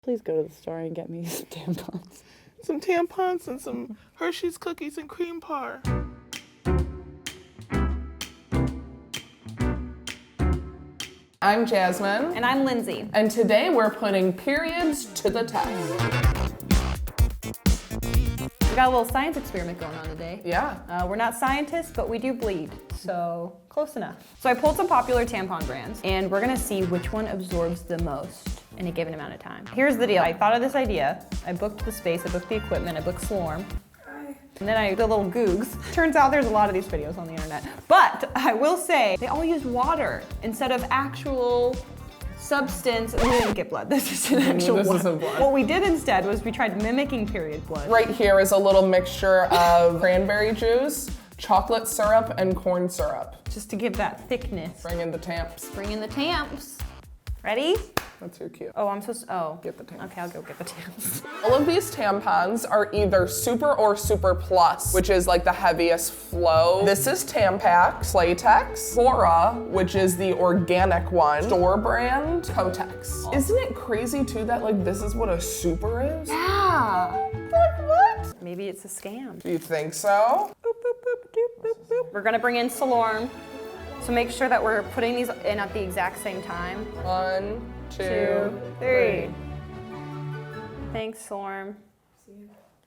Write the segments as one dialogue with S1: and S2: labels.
S1: Please go to the store and get me some tampons.
S2: Some tampons and some Hershey's cookies and cream par. I'm Jasmine.
S3: And I'm Lindsay.
S2: And today we're putting periods to the test.
S3: We got a little science experiment going on today.
S2: Yeah.
S3: We're not scientists, but we do bleed, so close enough. So I pulled some popular tampon brands, and we're gonna see which one absorbs the most in a given amount of time. Here's the deal. I thought of this idea. I booked the space, I booked the equipment, I booked Slorm. And then I did a little googs. Turns out there's a lot of these videos on the internet. But I will say, they all use water instead of actual substance. We didn't get blood, this is an actual
S2: This
S3: blood.
S2: isn't blood.
S3: What we did instead was we tried mimicking period blood.
S2: Right here is a little mixture of cranberry juice, chocolate syrup, and corn syrup.
S3: Just to give that thickness.
S2: Bring in the tamps.
S3: Bring in the tamps. Ready?
S2: That's so cute.
S3: Oh, I'm supposed to, oh.
S2: Get the tamps.
S3: Okay, I'll go get the tamps.
S2: All of these tampons are either super or super plus, which is like the heaviest flow. This is Tampax, Playtex, Hora, which is the organic one, store brand, Kotex. Isn't it crazy too that like this is what a super is?
S3: Yeah.
S2: Like what?
S3: Maybe it's a scam.
S2: Do you think so?
S3: Boop, boop, boop, doop, boop, boop. We're gonna bring in Salorm. So make sure that we're putting these in at the exact same time.
S2: 1, 2,
S3: 2, 3. Thanks, Salorm.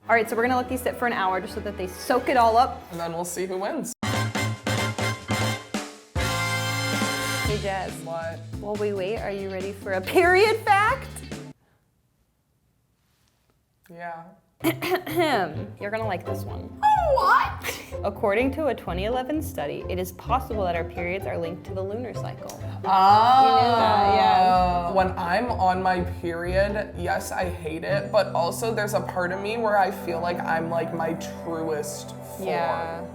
S3: All right, so we're gonna let these sit for an hour just so that they soak it all up.
S2: And then we'll see who wins.
S3: Hey, Jazz.
S2: What?
S3: While we wait, are you ready for a period fact?
S2: Yeah.
S3: You're gonna like this one.
S2: What?
S3: According to a 2011 study, it is possible that our periods are linked to the lunar cycle.
S2: Oh.
S3: yeah.
S2: When I'm on my period, yes, I hate it, but also there's a part of me where I feel like I'm like my truest form.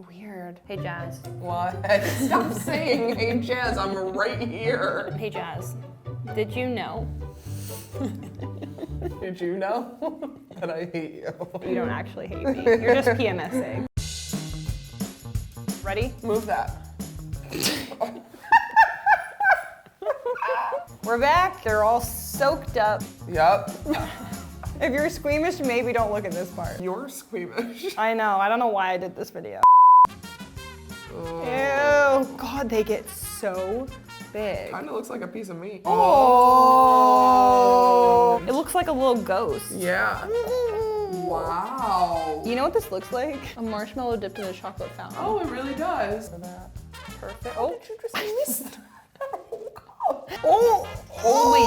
S3: Weird. Hey, Jazz.
S2: What? Stop saying, hey Jazz, I'm right here.
S3: Hey, Jazz. Did you know?
S2: Did you know that I hate you?
S3: You don't actually hate me. You're just PMSing. Ready?
S2: Move that.
S3: We're back. They're all soaked up.
S2: Yep.
S3: If you're squeamish, maybe don't look at this part.
S2: You're squeamish.
S3: I know. I don't know why I did this video.
S2: Oh.
S3: Ew. God, they get so big.
S2: Kind of looks like a piece of meat.
S3: Oh. It looks like a little ghost.
S2: Yeah. Wow.
S3: You know what this looks like? A marshmallow dipped in a chocolate fountain.
S2: Oh, it really does.
S3: Perfect.
S2: Oh, did you just miss that?
S3: Oh,
S4: Holy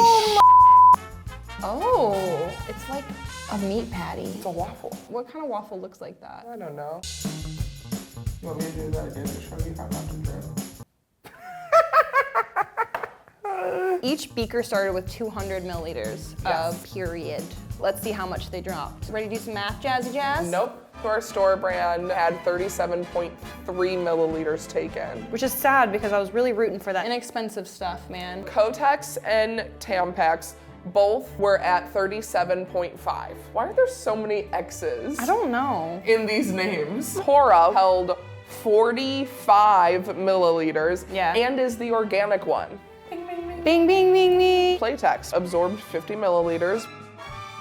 S4: Oh, it's like a meat patty.
S2: It's a waffle.
S3: What kind of waffle looks like that?
S2: I don't know. You want me to do that again to show you how not to drip?
S3: Each beaker started with 200 milliliters of period. Let's see how much they dropped. Ready to do some math, Jazzy Jazz?
S2: Nope. Our store brand had 37.3 milliliters taken.
S3: Which is sad because I was really rooting for that inexpensive stuff, man.
S2: Kotex and Tampax both were at 37.5. Why are there so many X's
S3: I don't know.
S2: in these names? Hora held 45 milliliters and is the organic one.
S3: Bing, bing, bing, bing.
S2: Playtex absorbed 50 milliliters.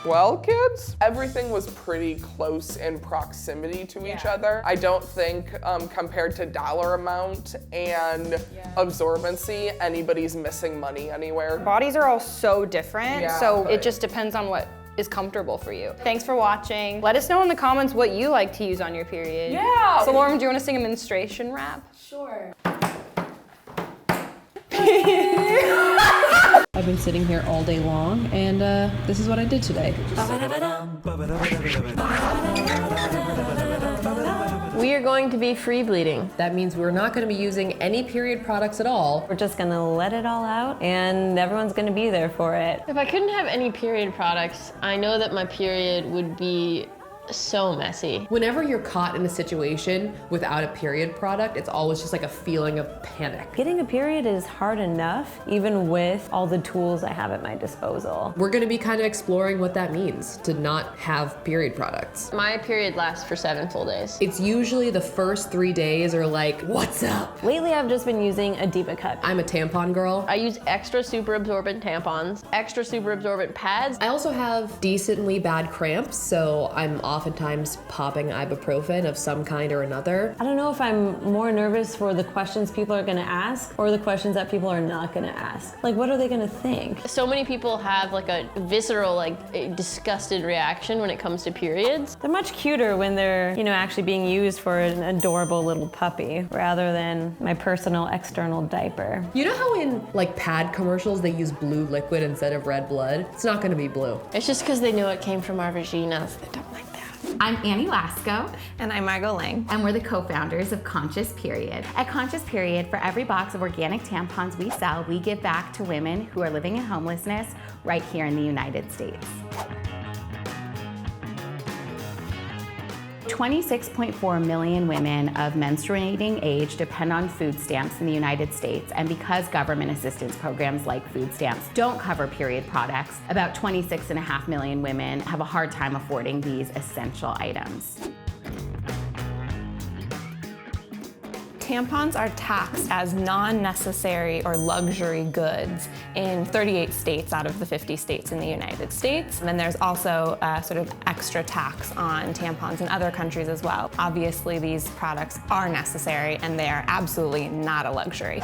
S2: Well, kids, everything was pretty close in proximity to each other. I don't think compared to dollar amount and absorbency, anybody's missing money anywhere.
S3: Bodies are all so different,
S2: Yeah,
S3: so
S2: right.
S3: it just depends on what is comfortable for you. Thanks for watching. Let us know in the comments what you like to use on your period.
S2: Yeah.
S3: So Lauren, do you want to sing a menstruation rap?
S4: Sure.
S5: I've been sitting here all day long, and this is what I did today.
S4: We are going to be free bleeding.
S5: That means we're not going to be using any period products at all.
S6: We're just gonna let it all out and everyone's gonna be there for it.
S7: If I couldn't have any period products, I know that my period would be
S4: so messy.
S7: Whenever you're caught in a situation without a period product, it's always just like a feeling of panic.
S6: Getting a period is hard enough, even with all the tools I have at my disposal.
S7: We're gonna be kind of exploring what that means to not have period products.
S4: My period lasts for 7 full days.
S7: It's usually the first 3 days are like, what's up?
S6: Lately, I've just been using a Diva Cup.
S7: I'm a tampon girl.
S4: I use extra super absorbent tampons, extra super absorbent pads.
S7: I also have decently bad cramps, so I'm oftentimes popping ibuprofen of some kind or another.
S6: I don't know if I'm more nervous for the questions people are gonna ask or the questions that people are not gonna ask. Like, what are they gonna think?
S4: So many people have like a visceral, like a disgusted reaction when it comes to periods.
S6: They're much cuter when they're, actually being used for an adorable little puppy rather than my personal external diaper.
S7: You know how in like pad commercials they use blue liquid instead of red blood? It's not gonna be blue.
S4: It's just because they know it came from our vaginas. They don't like that.
S8: I'm Annie Lasco.
S3: And I'm Margot Lang.
S8: And we're the co-founders of Conscious Period. At Conscious Period, for every box of organic tampons we sell, we give back to women who are living in homelessness right here in the United States. 26.4 million women of menstruating age depend on food stamps in the United States, and because government assistance programs like food stamps don't cover period products, about 26.5 million women have a hard time affording these essential items.
S3: Tampons are taxed as non-necessary or luxury goods in 38 states out of the 50 states in the United States. And then there's also a sort of extra tax on tampons in other countries as well. Obviously, these products are necessary and they are absolutely not a luxury.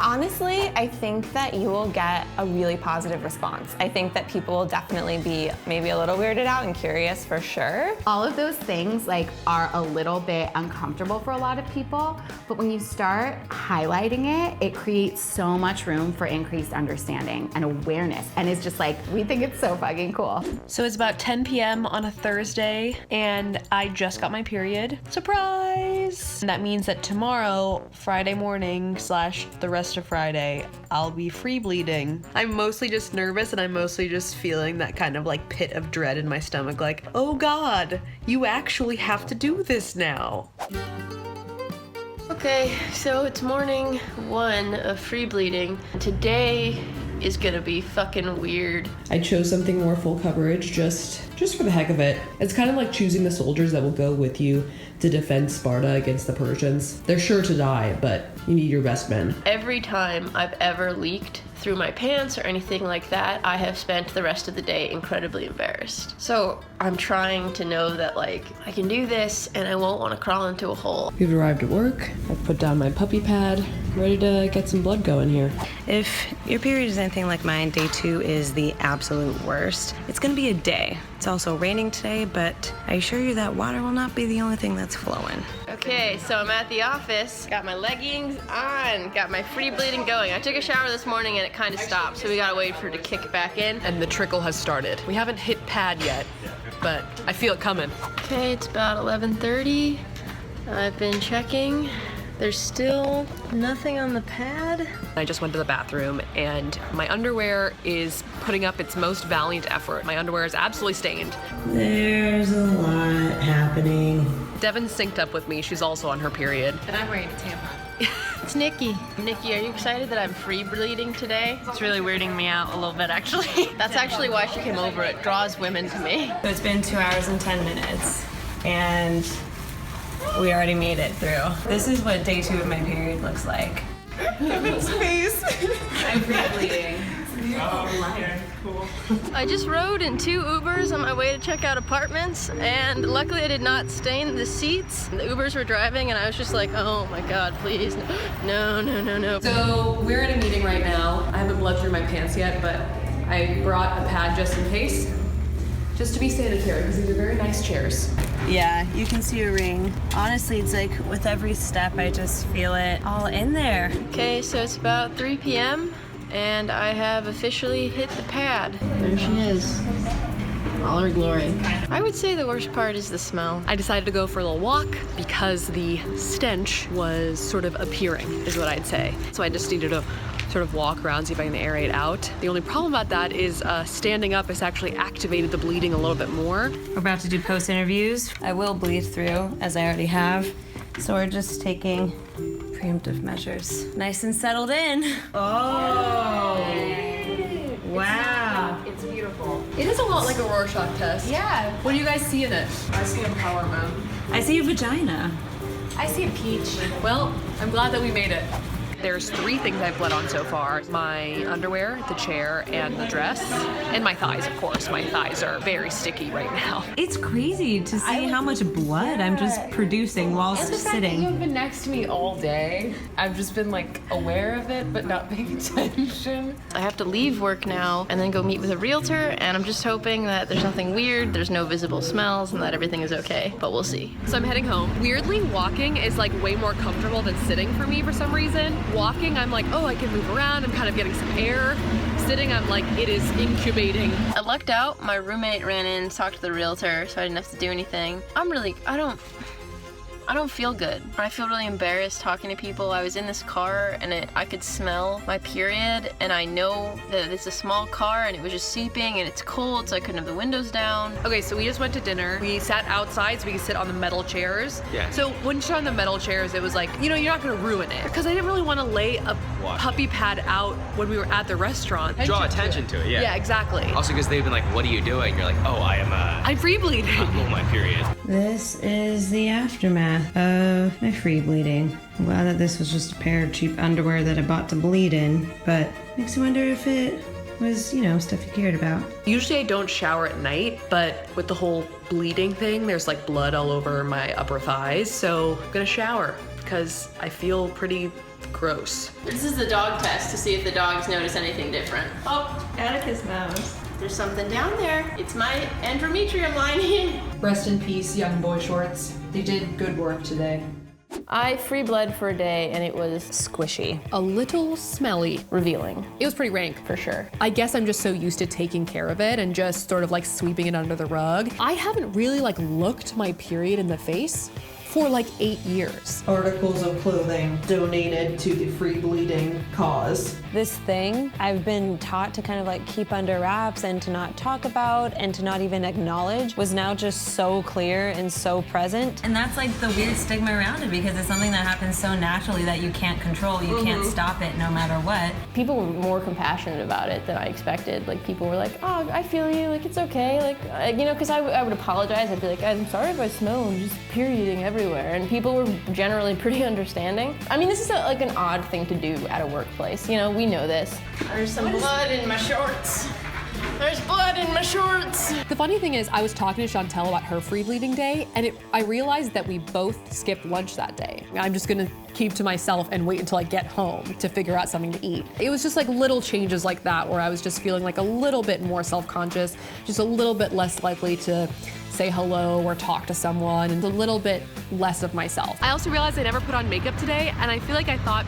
S3: Honestly, I think that you will get a really positive response. I think that people will definitely be maybe a little weirded out and curious for sure.
S8: All of those things are a little bit uncomfortable for a lot of people, but when you start highlighting it, it creates so much room for increased understanding and awareness. And it's just we think it's so fucking cool.
S9: So it's about 10 p.m. on a Thursday, and I just got my period. Surprise! And that means that tomorrow, Friday morning / the rest of Friday, I'll be free bleeding. I'm mostly just nervous, and I'm mostly just feeling that kind of pit of dread in my stomach, oh God, you actually have to do this now.
S4: Okay, so it's morning 1 of free bleeding. Today is gonna be fucking weird.
S7: I chose something more full coverage just for the heck of it. It's kind of like choosing the soldiers that will go with you to defend Sparta against the Persians. They're sure to die, but you need your best men.
S4: Every time I've ever leaked through my pants or anything like that, I have spent the rest of the day incredibly embarrassed. So I'm trying to know that I can do this and I won't want to crawl into a hole.
S7: We've arrived at work. I've put down my puppy pad, ready to get some blood going here.
S10: If your period is anything like mine, day 2 is the absolute worst. It's gonna be a day. It's also raining today, but I assure you that water will not be the only thing that's flowing.
S4: Okay, so I'm at the office, got my leggings on, got my free bleeding going. I took a shower this morning and it kind of stopped, so we gotta wait for it to kick it back in.
S7: And the trickle has started. We haven't hit pad yet, but I feel it coming.
S4: Okay, it's about 11:30. I've been checking. There's still nothing on the pad.
S7: I just went to the bathroom and my underwear is putting up its most valiant effort. My underwear is absolutely stained.
S10: There's a lot happening.
S7: Devin synced up with me. She's also on her period.
S3: And I'm wearing a tampon.
S4: It's Nikki. Nikki, are you excited that I'm free bleeding today?
S9: It's really weirding me out a little bit, actually.
S4: That's actually why she came over. It draws women to me.
S10: So it's been 2 hours and 10 minutes, and we already made it through. This is what day 2 of my period looks like.
S2: Devin's face.
S10: I'm free bleeding.
S4: I just rode in 2 Ubers on my way to check out apartments, and luckily I did not stain the seats. The Ubers were driving and I was just like, oh my God, please, no, no, no, no.
S7: So we're in a meeting right now. I haven't bled through my pants yet, but I brought a pad just in case. Just to be sanitary, because these are very nice chairs.
S10: Yeah, you can see a ring. Honestly, it's with every step, I just feel it all in there.
S4: Okay, so it's about 3 p.m. and I have officially hit the pad. There she is. All her glory. I would say the worst part is the smell.
S7: I decided to go for a little walk because the stench was sort of appearing, is what I'd say. So I just needed to
S9: sort of walk around, see if I can aerate out. The only problem about that is standing up has actually activated the bleeding a little bit more.
S6: We're about to do post interviews. I will bleed through, as I already have. So we're just taking preemptive measures. Nice and settled in. Oh, wow.
S9: It's beautiful. It is a lot like a Rorschach test. Yeah. What do you guys see in it?
S2: I see empowerment.
S6: I see a vagina.
S9: I see a peach. Well, I'm glad that we made it. There's 3 things I've bled on so far. My underwear, the chair, and the dress. And my thighs, of course. My thighs are very sticky right now.
S6: It's crazy to see how much blood I'm just producing while sitting.
S11: You've been next to me all day. I've just been like aware of it, but not paying attention.
S4: I have to leave work now and then go meet with a realtor, and I'm just hoping that there's nothing weird, there's no visible smells, and that everything is okay, but we'll see.
S9: So I'm heading home. Weirdly, walking is like way more comfortable than sitting for me for some reason. Walking, I'm like, oh, I can move around. I'm kind of getting some air. Sitting, I'm like, it is incubating.
S4: I lucked out. My roommate ran in, talked to the realtor, so I didn't have to do anything. I don't feel good. I feel really embarrassed talking to people. I was in this car and I could smell my period, and I know that it's a small car and it was just seeping and it's cold, so I couldn't have the windows down.
S9: Okay, so we just went to dinner. We sat outside so we could sit on the metal chairs.
S12: Yeah.
S9: So when you sit on the metal chairs, it was like, you know, you're not gonna ruin it. Because I didn't really want to lay a puppy pad out when we were at the restaurant.
S12: Draw attention to it, yeah.
S9: Yeah, exactly.
S12: Also because they've been like, what are you doing? You're like, oh,
S9: I'm free bleeding.
S12: I'm my period.
S6: This is the aftermath of my free bleeding. I'm glad that this was just a pair of cheap underwear that I bought to bleed in, but makes me wonder if it was, you know, stuff you cared about.
S9: Usually I don't shower at night, but with the whole bleeding thing, there's like blood all over my upper thighs, so I'm gonna shower because I feel pretty gross.
S4: This is the dog test to see if the dogs notice anything different.
S6: Oh, Atticus knows.
S4: There's something down there. It's my endometrium lining.
S5: Rest in peace, young boy shorts. They did good work today.
S3: I free bled for a day and it was squishy.
S9: A little smelly.
S3: Revealing.
S9: It was pretty rank.
S3: For sure.
S9: I guess I'm just so used to taking care of it and just sort of like sweeping it under the rug. I haven't really like looked my period in the face for like 8 years.
S7: Articles of clothing donated to the free bleeding cause.
S6: This thing I've been taught to kind of like keep under wraps and to not talk about and to not even acknowledge was now just so clear and so present.
S10: And that's like the weird stigma around it because it's something that happens so naturally that you can't control. You can't stop it no matter what.
S3: People were more compassionate about it than I expected. Like people were like, oh, I feel you, like it's okay. Like, you know, because I would apologize. I'd be like, I'm sorry if I smell, I'm just perioding everywhere. And people were generally pretty understanding. I mean, this is like an odd thing to do at a workplace. You know, we know this.
S4: There's some blood in my shorts. There's blood in my shorts.
S9: The funny thing is, I was talking to Chantel about her free bleeding day, and I realized that we both skipped lunch that day. I'm just gonna keep to myself and wait until I get home to figure out something to eat. It was just like little changes like that where I was just feeling like a little bit more self-conscious, just a little bit less likely to say hello or talk to someone, and a little bit less of myself. I also realized I never put on makeup today, and I feel like I thought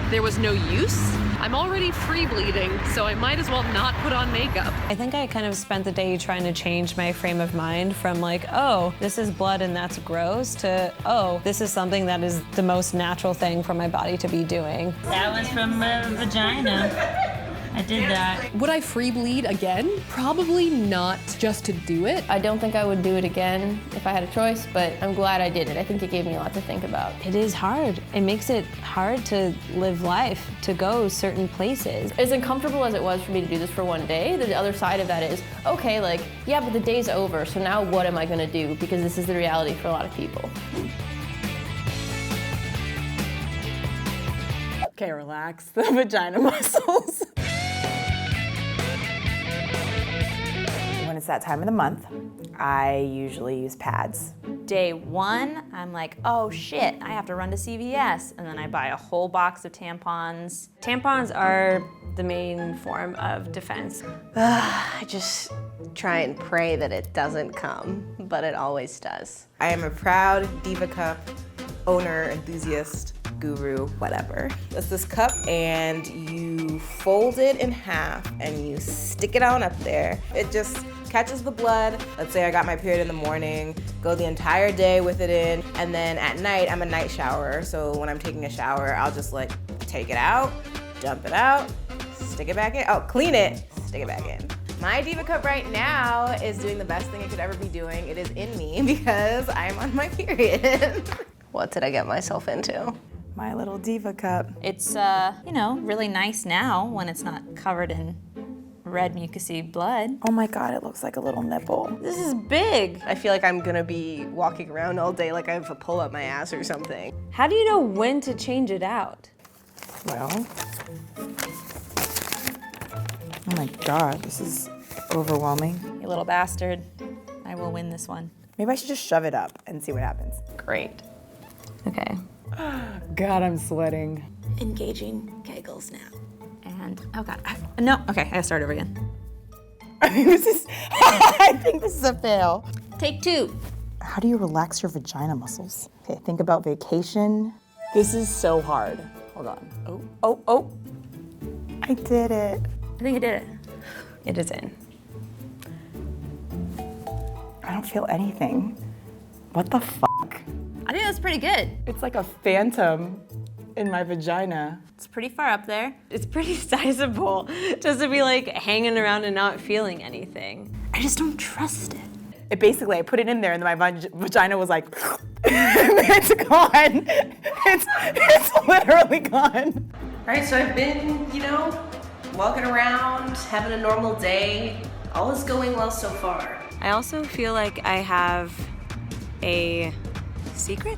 S9: there was no use. I'm already free bleeding, so I might as well not put on makeup.
S6: I think I kind of spent the day trying to change my frame of mind from like, oh, this is blood and that's gross, to, oh, this is something that is the most natural thing for my body to be doing.
S10: That was from my vagina. I did that.
S9: Would I free bleed again? Probably not just to do it.
S3: I don't think I would do it again if I had a choice, but I'm glad I did it. I think it gave me a lot to think about.
S6: It is hard. It makes it hard to live life, to go certain places.
S3: As uncomfortable as it was for me to do this for one day, the other side of that is, okay, like, yeah, but the day's over, so now what am I gonna do? Because this is the reality for a lot of people.
S1: Okay, relax the vagina muscles.
S13: When it's that time of the month, I usually use pads. Day one, I'm like, oh shit, I have to run to CVS. And then I buy a whole box of tampons.
S6: Tampons are the main form of defense.
S14: I just try and pray that it doesn't come, but it always does.
S15: I am a proud Diva Cup owner, enthusiast, guru, whatever. It's this cup and you fold it in half and you stick it on up there. It just catches the blood. Let's say I got my period in the morning, go the entire day with it in, and then at night I'm a night shower. So when I'm taking a shower, I'll just like take it out, dump it out, stick it back in. Oh, clean it, stick it back in. My Diva Cup right now is doing the best thing it could ever be doing. It is in me because I'm on my period.
S14: What did I get myself into?
S15: My little Diva Cup.
S13: It's, really nice now when it's not covered in red mucousy blood.
S15: Oh my God, it looks like a little nipple.
S13: This is big.
S14: I feel like I'm gonna be walking around all day like I have a pull up my ass or something.
S10: How do you know when to change it out?
S15: Well, oh my God, this is overwhelming.
S13: You little bastard. I will win this one.
S15: Maybe I should just shove it up and see what happens.
S13: Great. Okay.
S1: God, I'm sweating.
S13: Engaging kegels now. And, oh God, no, okay, I gotta start over again.
S15: I think this is a fail.
S13: Take 2.
S15: How do you relax your vagina muscles? Okay, think about vacation.
S1: This is so hard. Hold on.
S15: Oh. I did it.
S13: I think I did it.
S10: It is in.
S15: I don't feel anything. What the fuck?
S13: I think that's pretty good.
S1: It's like a phantom in my vagina.
S13: It's pretty far up there.
S10: It's pretty sizable just to be like hanging around and not feeling anything.
S13: I just don't trust it.
S15: It basically, I put it in there and then my vagina was like, it's gone. It's literally gone.
S14: All right, so I've been, walking around, having a normal day. All is going well so far.
S10: I also feel like I have a secret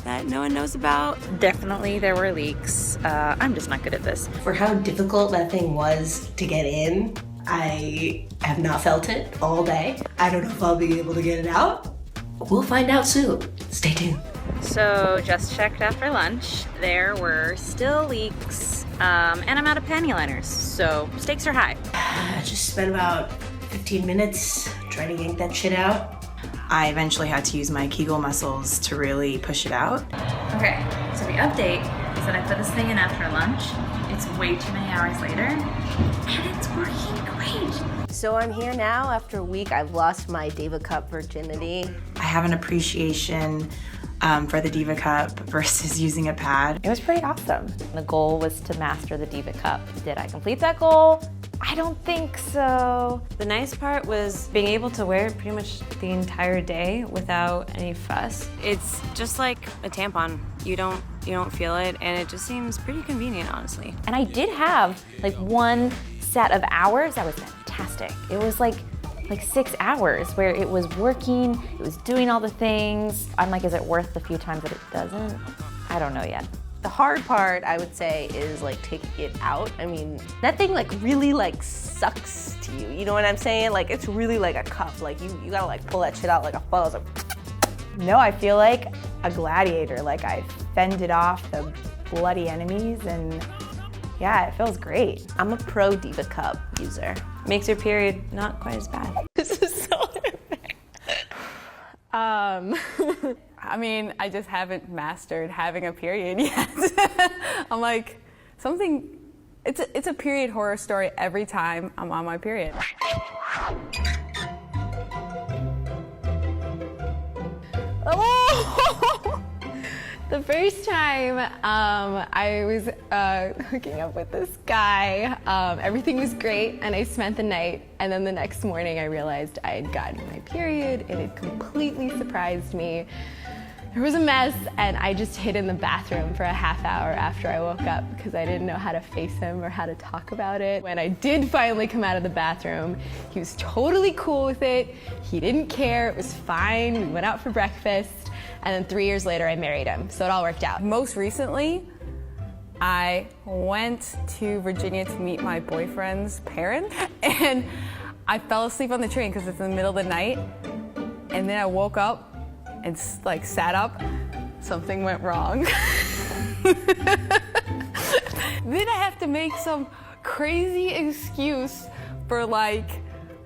S10: that no one knows about.
S13: Definitely there were leaks. I'm just not good at this.
S14: For how difficult that thing was to get in, I have not felt it all day. I don't know if I'll be able to get it out. We'll find out soon. Stay tuned.
S13: So just checked after lunch. There were still leaks, and I'm out of panty liners, so stakes are high.
S14: I just spent about 15 minutes trying to yank that shit out.
S15: I eventually had to use my Kegel muscles to really push it out.
S13: Okay, so the update is that I put this thing in after lunch. It's way too many hours later, and it's working great.
S14: So I'm here now after a week. I've lost my Diva Cup virginity.
S15: I have an appreciation for the Diva Cup versus using a pad. It was pretty awesome.
S13: The goal was to master the Diva Cup. Did I complete that goal? I don't think so.
S10: The nice part was being able to wear it pretty much the entire day without any fuss. It's just like a tampon. You don't feel it, and it just seems pretty convenient, honestly.
S13: And I did have like one set of hours that was fantastic. It was like 6 hours where it was working, it was doing all the things. I'm like, is it worth the few times that it doesn't? I don't know yet.
S14: The hard part, I would say, is like taking it out. I mean, that thing like really like sucks to you. You know what I'm saying? Like it's really like a cup. Like you gotta like pull that shit out like a fuzz.
S15: No, I feel like a gladiator. Like I fended off the bloody enemies and yeah, it feels great.
S14: I'm a pro Diva Cup user.
S10: Makes your period not quite as bad.
S1: This is so unfair. I mean, I just haven't mastered having a period yet. I'm like, it's a period horror story every time I'm on my period. Oh! The first time I was hooking up with this guy, everything was great and I spent the night, and then the next morning I realized I had gotten my period. It had completely surprised me. There was a mess and I just hid in the bathroom for a half hour after I woke up because I didn't know how to face him or how to talk about it. When I did finally come out of the bathroom, he was totally cool with it. He didn't care, it was fine. We went out for breakfast. And then 3 years later, I married him, so it all worked out. Most recently, I went to Virginia to meet my boyfriend's parents, and I fell asleep on the train because it's in the middle of the night, and then I woke up and sat up. Something went wrong. Then I have to make some crazy excuse for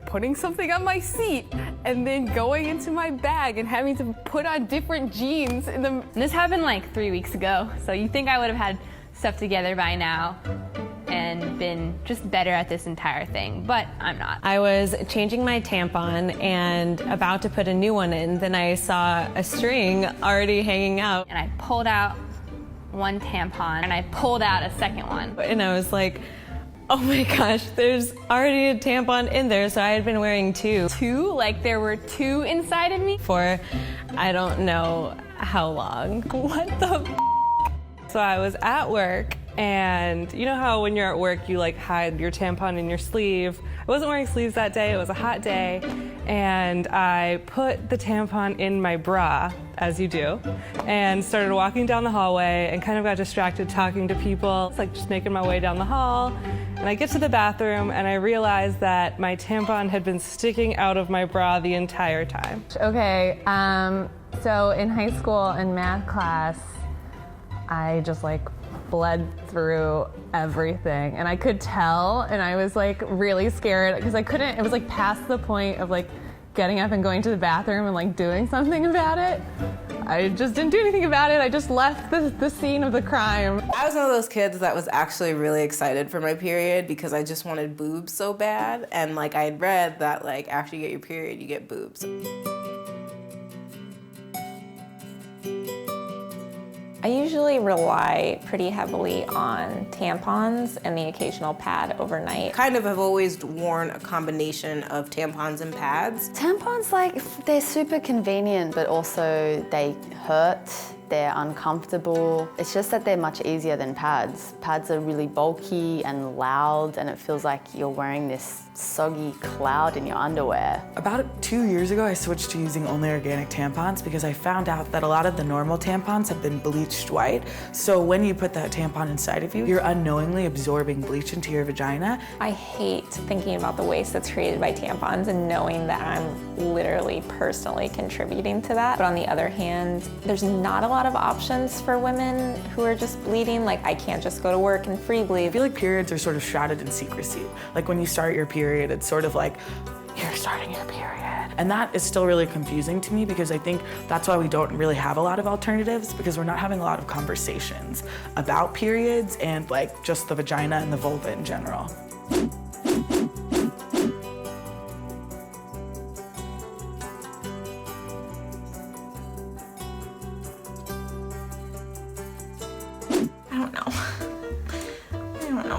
S1: putting something on my seat and then going into my bag and having to put on different jeans in the...
S3: This happened 3 weeks ago, so you think I would have had stuff together by now and been just better at this entire thing, but I'm not.
S10: I was changing my tampon and about to put a new one in, then I saw a string already hanging out.
S3: And I pulled out one tampon and I pulled out a second one. And I was like, oh my gosh, there's already a tampon in there, so I had been wearing two. Like there were two inside of me for I don't know how long. What the f? So I was at work, and you know how when you're at work you like hide your tampon in your sleeve? I wasn't wearing sleeves that day, it was a hot day, and I put the tampon in my bra, as you do, and started walking down the hallway and kind of got distracted talking to people. It's like just making my way down the hall, and I get to the bathroom and I realize that my tampon had been sticking out of my bra the entire time.
S1: Okay, so in high school in math class, I just like bled through everything, and I could tell, and I was like really scared because I couldn't, it was like past the point of like getting up and going to the bathroom and like doing something about it. I just didn't do anything about it. I just left the scene of the crime.
S15: I was one of those kids that was actually really excited for my period because I just wanted boobs so bad, and like I had read that like after you get your period you get boobs.
S13: I usually rely pretty heavily on tampons and the occasional pad overnight.
S15: Kind of have always worn a combination of tampons and pads.
S16: Tampons, like, they're super convenient, but also they hurt. They're uncomfortable. It's just that they're much easier than pads. Pads are really bulky and loud, and it feels like you're wearing this soggy cloud in your underwear.
S17: About 2 years ago, I switched to using only organic tampons because I found out that a lot of the normal tampons have been bleached white. So when you put that tampon inside of you, you're unknowingly absorbing bleach into your vagina.
S13: I hate thinking about the waste that's created by tampons and knowing that I'm literally personally contributing to that. But on the other hand, there's not a lot of options for women who are just bleeding. Like, I can't just go to work and free bleed.
S17: I feel like periods are sort of shrouded in secrecy. Like when you start your period, it's sort of like, you're starting your period. And that is still really confusing to me because I think that's why we don't really have a lot of alternatives, because we're not having a lot of conversations about periods and like just the vagina and the vulva in general.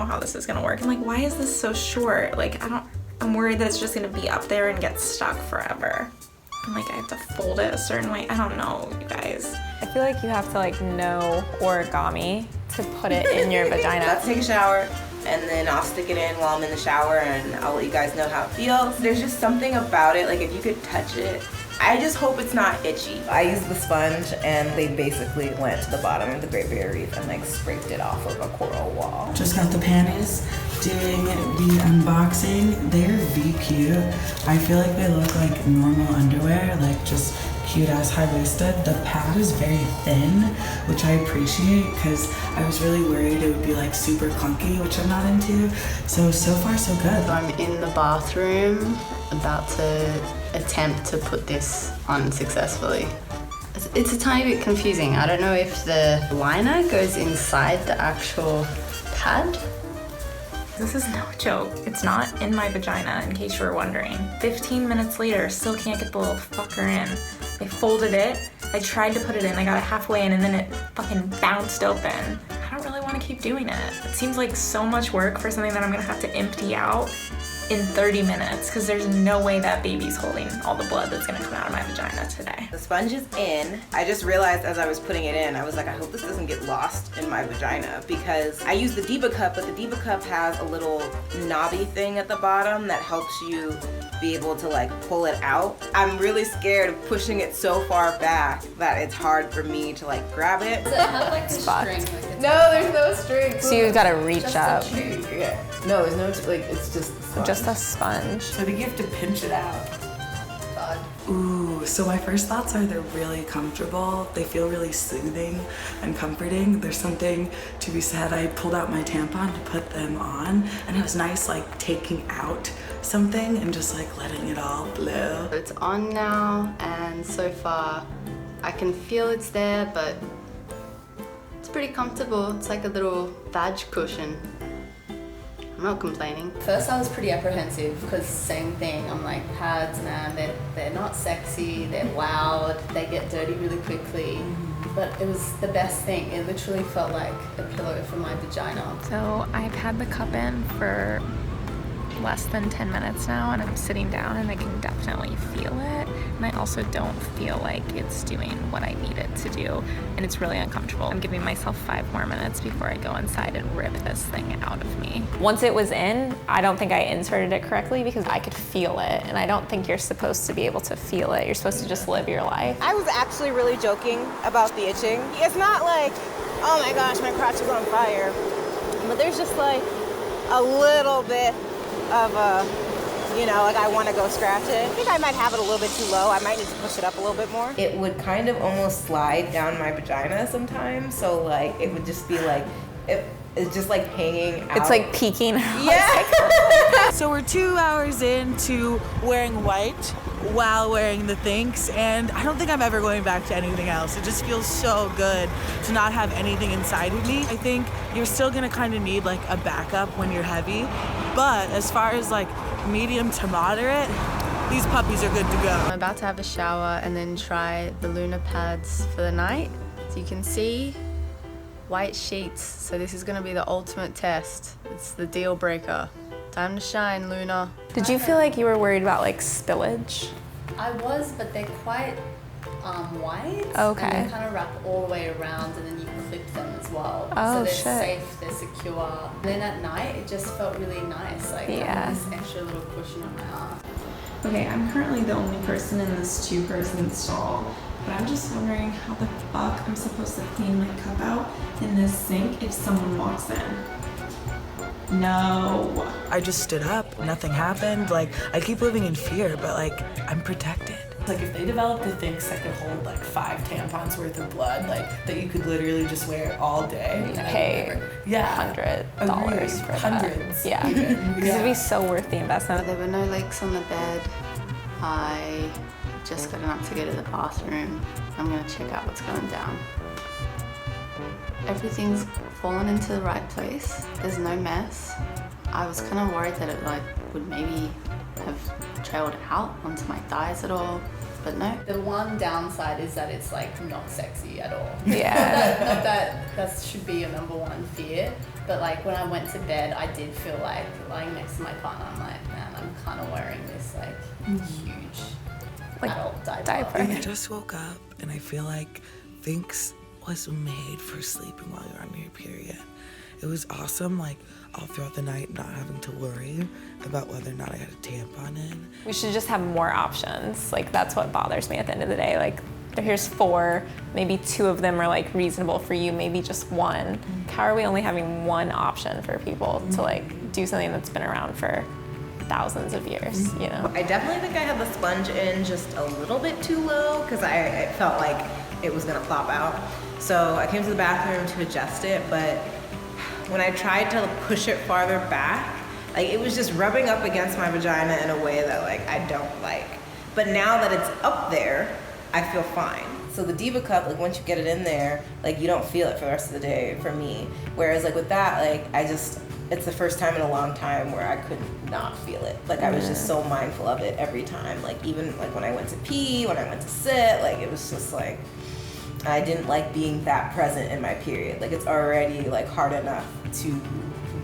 S18: How this is gonna work. I'm like, why is this so short? Like, I'm worried that it's just gonna be up there and get stuck forever. And like, I have to fold it a certain way. I don't know, you guys.
S13: I feel like you have to like know origami to put it in your vagina.
S15: Let's take a shower, and then I'll stick it in while I'm in the shower, and I'll let you guys know how it feels. There's just something about it, like if you could touch it, I just hope it's not itchy. I used the sponge, and they basically went to the bottom of the Great Barrier Reef and like scraped it off of a coral wall.
S17: Just got the panties, doing the unboxing. They're cute. I feel like they look like normal underwear, like just cute ass high-waisted. The pad is very thin, which I appreciate because I was really worried it would be like super clunky, which I'm not into. So far so good.
S19: I'm in the bathroom about to attempt to put this on successfully. It's a tiny bit confusing. I don't know if the liner goes inside the actual pad.
S18: This is no joke. It's not in my vagina, in case you were wondering. 15 minutes later, still can't get the little fucker in. I folded it, I tried to put it in, I got it halfway in, and then it fucking bounced open. I don't really want to keep doing it. It seems like so much work for something that I'm gonna have to empty out in 30 minutes, because there's no way that baby's holding all the blood that's gonna come out of my vagina today.
S15: The sponge is in. I just realized as I was putting it in, I was like, I hope this doesn't get lost in my vagina, because I use the Diva Cup, but the Diva Cup has a little knobby thing at the bottom that helps you be able to like pull it out. I'm really scared of pushing it so far back that it's hard for me to like grab it.
S13: Does it have like a string? No, there's no string. So you've got to reach up.
S15: Yeah. No, there's no, like, it's just a sponge.
S13: Just a sponge.
S17: I think you have to pinch it out. Ooh, so my first thoughts are they're really comfortable. They feel really soothing and comforting. There's something to be said. I pulled out my tampon to put them on, and it was nice like taking out something and just like letting it all blow.
S19: It's on now, and so far I can feel it's there, but it's pretty comfortable. It's like a little vag cushion. I'm I'm not complaining. First I was pretty apprehensive because same thing, I'm like, pads, man, they're not sexy, they're loud, they get dirty really quickly. But it was the best thing. It literally felt like a pillow for my vagina.
S18: So I've had the cup in for less than 10 minutes now, and I'm sitting down and I can definitely feel it. And I also don't feel like it's doing what I need it to do, and it's really uncomfortable. I'm giving myself 5 more minutes before I go inside and rip this thing out of me. Once it was in, I don't think I inserted it correctly because I could feel it, and I don't think you're supposed to be able to feel it. You're supposed to just live your life.
S15: I was actually really joking about the itching. It's not like, oh my gosh, my crotch is on fire. But there's just like a little bit of like I want to go scratch it. I think I might have it a little bit too low. I might need to push it up a little bit more.
S20: It would kind of almost slide down my vagina sometimes. So like it would just be like, it's just like hanging out.
S18: It's like peeking out.
S20: Yeah.
S21: So we're 2 hours into wearing white while wearing the Thinx, and I don't think I'm ever going back to anything else. It just feels so good to not have anything inside of me. I think you're still gonna kind of need like a backup when you're heavy, but as far as like medium to moderate, these puppies are good to go.
S16: I'm about to have a shower and then try the Luna pads for the night. As you can see, white sheets, so this is gonna be the ultimate test. It's the deal breaker. Time to shine, Luna.
S18: Did you feel like you were worried about like spillage?
S19: I was, but they're quite wide.
S18: Okay.
S19: And they kind of wrap all the way around, and then you clip them as well.
S18: Oh,
S19: so they're
S18: shit.
S19: safe, they're secure. And then at night, it just felt really nice. Like having this extra little cushion on my arm.
S22: Okay, I'm currently the only person in this 2-person stall, but I'm just wondering how the fuck I'm supposed to clean my cup out in this sink if someone walks in. No.
S21: I just stood up, nothing happened. Like, I keep living in fear, but like, I'm protected. Like, if they developed a Thinx that could hold like 5 tampons worth of blood, like, that you could literally just wear all day.
S18: You'd pay $100 for that.
S21: Hundreds.
S18: Yeah, because it'd be so worth the investment.
S16: There were no leaks on the bed. I just gotten up to go to the bathroom. I'm gonna check out what's going down. Everything's fallen into the right place. There's no mess. I was kind of worried that it like would maybe have trailed out onto my thighs at all, but no.
S19: The one downside is that it's like not sexy at all.
S18: Yeah.
S19: Not that should be your number one fear, but like when I went to bed, I did feel like lying next to my partner, I'm like, man, I'm kind of wearing this like huge adult diaper.
S21: I just woke up and I feel like Thinx was made for sleeping while you're on your period. It was awesome, like all throughout the night, not having to worry about whether or not I had a tampon in.
S18: We should just have more options. Like that's what bothers me at the end of the day. Like here's 4, maybe 2 of them are like reasonable for you, maybe just 1. How are we only having 1 option for people to like do something that's been around for thousands of years, you know?
S15: I definitely think I had the sponge in just a little bit too low because I felt like it was gonna plop out. So I came to the bathroom to adjust it, but when I tried to push it farther back, like it was just rubbing up against my vagina in a way that like I don't like. But now that it's up there, I feel fine. So the Diva Cup, like once you get it in there, like you don't feel it for the rest of the day for me. Whereas like with that, like it's the first time in a long time where I could not feel it. Like I was just so mindful of it every time. Like even like when I went to pee, when I went to sit, like it was just like, I didn't like being that present in my period. Like it's already like hard enough to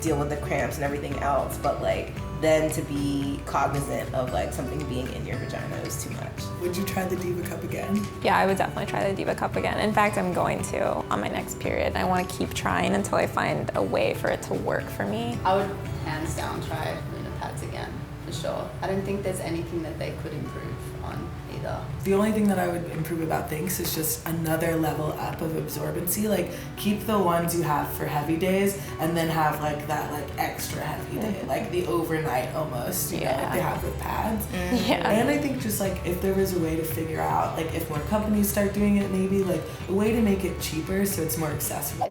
S15: deal with the cramps and everything else, but like then to be cognizant of like something being in your vagina was too much.
S21: Would you try the Diva Cup again?
S18: Yeah, I would definitely try the Diva Cup again. In fact, I'm going to on my next period. I want to keep trying until I find a way for it to work for me.
S19: I would hands down try Luna pads again, for sure. I don't think there's anything that they could improve on either.
S21: The only thing that I would improve about Thinx is just another level up of absorbency. Like keep the ones you have for heavy days and then have like that like extra heavy day, like the overnight almost, you know, like they have with pads.
S18: Yeah.
S21: And I think just like if there was a way to figure out, like if more companies start doing it, maybe like a way to make it cheaper so it's more accessible.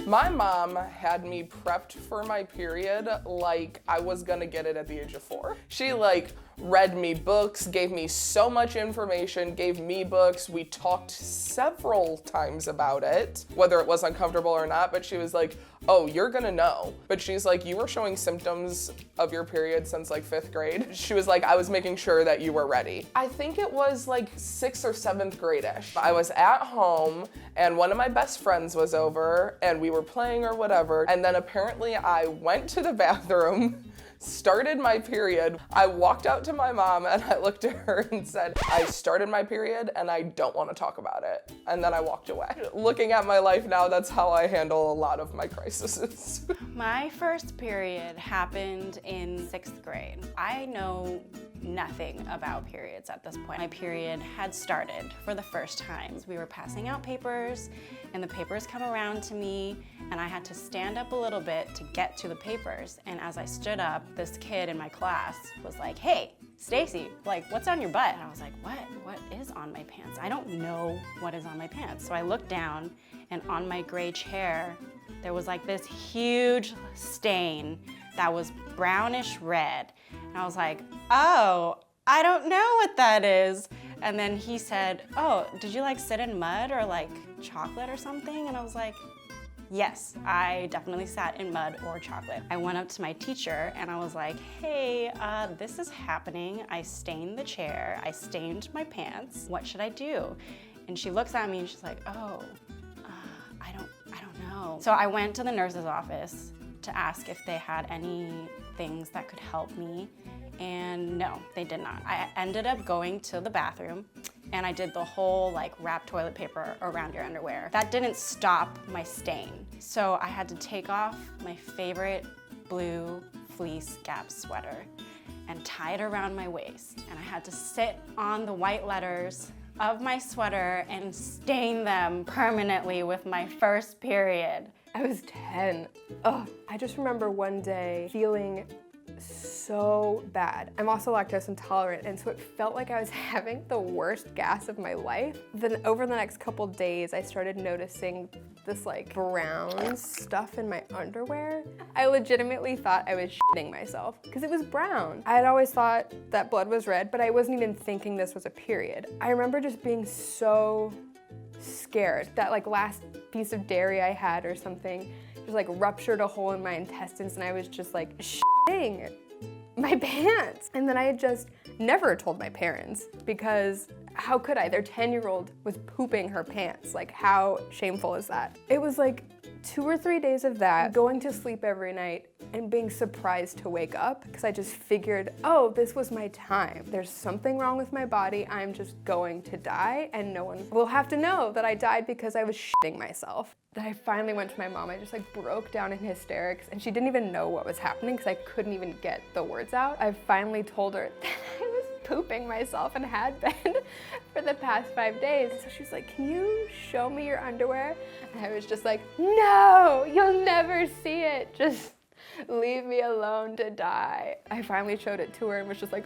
S2: My mom had me prepped for my period like I was gonna get it at the age of 4. She like read me books, gave me so much information, gave me books. We talked several times about it, whether it was uncomfortable or not, but she was like, oh, you're gonna know. But she's like, you were showing symptoms of your period since like 5th grade. She was like, I was making sure that you were ready. I think it was like 6th or 7th grade-ish. I was at home and one of my best friends was over and we were playing or whatever. And then apparently I went to the bathroom, started my period. I walked out to my mom and I looked at her and said, I started my period and I don't want to talk about it. And then I walked away. Looking at my life now, that's how I handle a lot of my crises.
S8: My first period happened in 6th grade. I know nothing about periods at this point. My period had started for the first time. We were passing out papers and the papers come around to me and I had to stand up a little bit to get to the papers. And as I stood up, this kid in my class was like, hey, Stacy, like, what's on your butt? And I was like, what is on my pants? I don't know what is on my pants. So I looked down and on my gray chair, there was like this huge stain that was brownish red. And I was like, oh, I don't know what that is. And then he said, oh, did you like sit in mud or like chocolate or something? And I was like, yes, I definitely sat in mud or chocolate. I went up to my teacher and I was like, hey, this is happening. I stained the chair, I stained my pants. What should I do? And she looks at me and she's like, oh, I don't know. So I went to the nurse's office to ask if they had any things that could help me. And no, they did not. I ended up going to the bathroom and I did the whole like wrap toilet paper around your underwear. That didn't stop my stain. So I had to take off my favorite blue fleece Gap sweater and tie it around my waist. And I had to sit on the white letters of my sweater and stain them permanently with my first period.
S11: I was 10. Oh, I just remember one day feeling so bad. I'm also lactose intolerant, and so it felt like I was having the worst gas of my life. Then over the next couple days, I started noticing this like brown stuff in my underwear. I legitimately thought I was shitting myself because it was brown. I had always thought that blood was red, but I wasn't even thinking this was a period. I remember just being so scared that like last piece of dairy I had or something just like ruptured a hole in my intestines and I was just like shitting my pants. And then I had just never told my parents because how could I? Their 10-year-old was pooping her pants. Like how shameful is that? It was like 2 or 3 days of that, going to sleep every night and being surprised to wake up because I just figured, oh, this was my time. There's something wrong with my body. I'm just going to die and no one will have to know that I died because I was shitting myself. Then I finally went to my mom. I just like broke down in hysterics and she didn't even know what was happening because I couldn't even get the words out. I finally told her that I was pooping myself and had been for the past 5 days. So she's like, can you show me your underwear? And I was just like, no, you'll never see it. Just leave me alone to die. I finally showed it to her and was just like,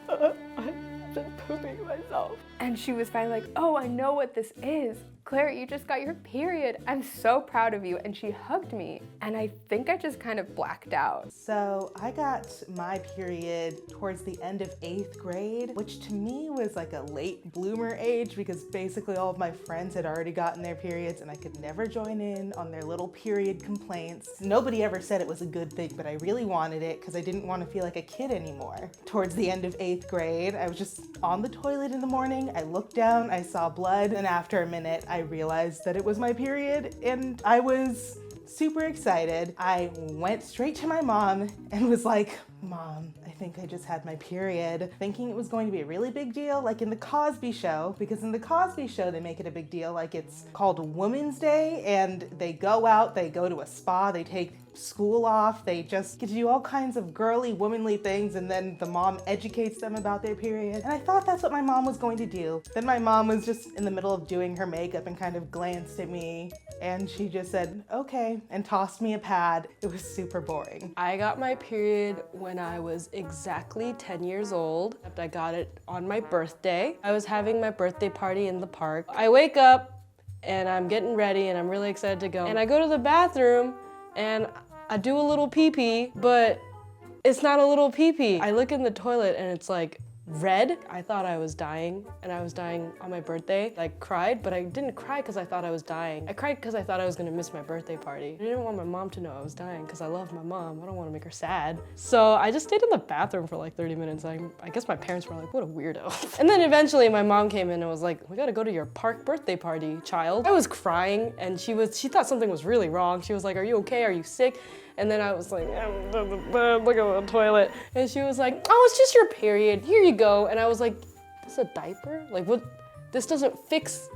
S11: I've been pooping myself. And she was finally like, oh, I know what this is. Claire, you just got your period. I'm so proud of you. And she hugged me. And I think I just kind of blacked out.
S23: So I got my period towards the end of 8th grade, which to me was like a late bloomer age because basically all of my friends had already gotten their periods and I could never join in on their little period complaints. Nobody ever said it was a good thing, but I really wanted it because I didn't want to feel like a kid anymore. Towards the end of 8th grade, I was just on the toilet in the morning. I looked down, I saw blood, and after a minute, I realized that it was my period and I was super excited. I went straight to my mom and was like, Mom, I think I just had my period, thinking it was going to be a really big deal, like in the Cosby Show, because in the Cosby Show, they make it a big deal, like it's called Women's Day, and they go out, they go to a spa, they take school off, they just get to do all kinds of girly, womanly things, and then the mom educates them about their period. And I thought that's what my mom was going to do. Then my mom was just in the middle of doing her makeup and kind of glanced at me, and she just said, okay, and tossed me a pad. It was super boring.
S24: I got my period when I was exactly 10 years old. I got it on my birthday. I was having my birthday party in the park. I wake up and I'm getting ready and I'm really excited to go. And I go to the bathroom and I do a little pee-pee, but It's not a little pee-pee. I look in the toilet and it's like red. I thought I was dying, and I was dying on my birthday. I cried, but I didn't cry because I thought I was dying. I cried because I thought I was gonna miss my birthday party. I didn't want my mom to know I was dying because I love my mom. I don't want to make her sad. So I just stayed in the bathroom for like 30 minutes. I guess my parents were like, what a weirdo. And then eventually my mom came in and was like, we gotta go to your park birthday party, child. I was crying, and she thought something was really wrong. She was like, are you okay? Are you sick? And then I was like, look at the toilet. And she was like, oh, it's just your period. Here you go. And I was like, this is a diaper? Like, what? This doesn't fix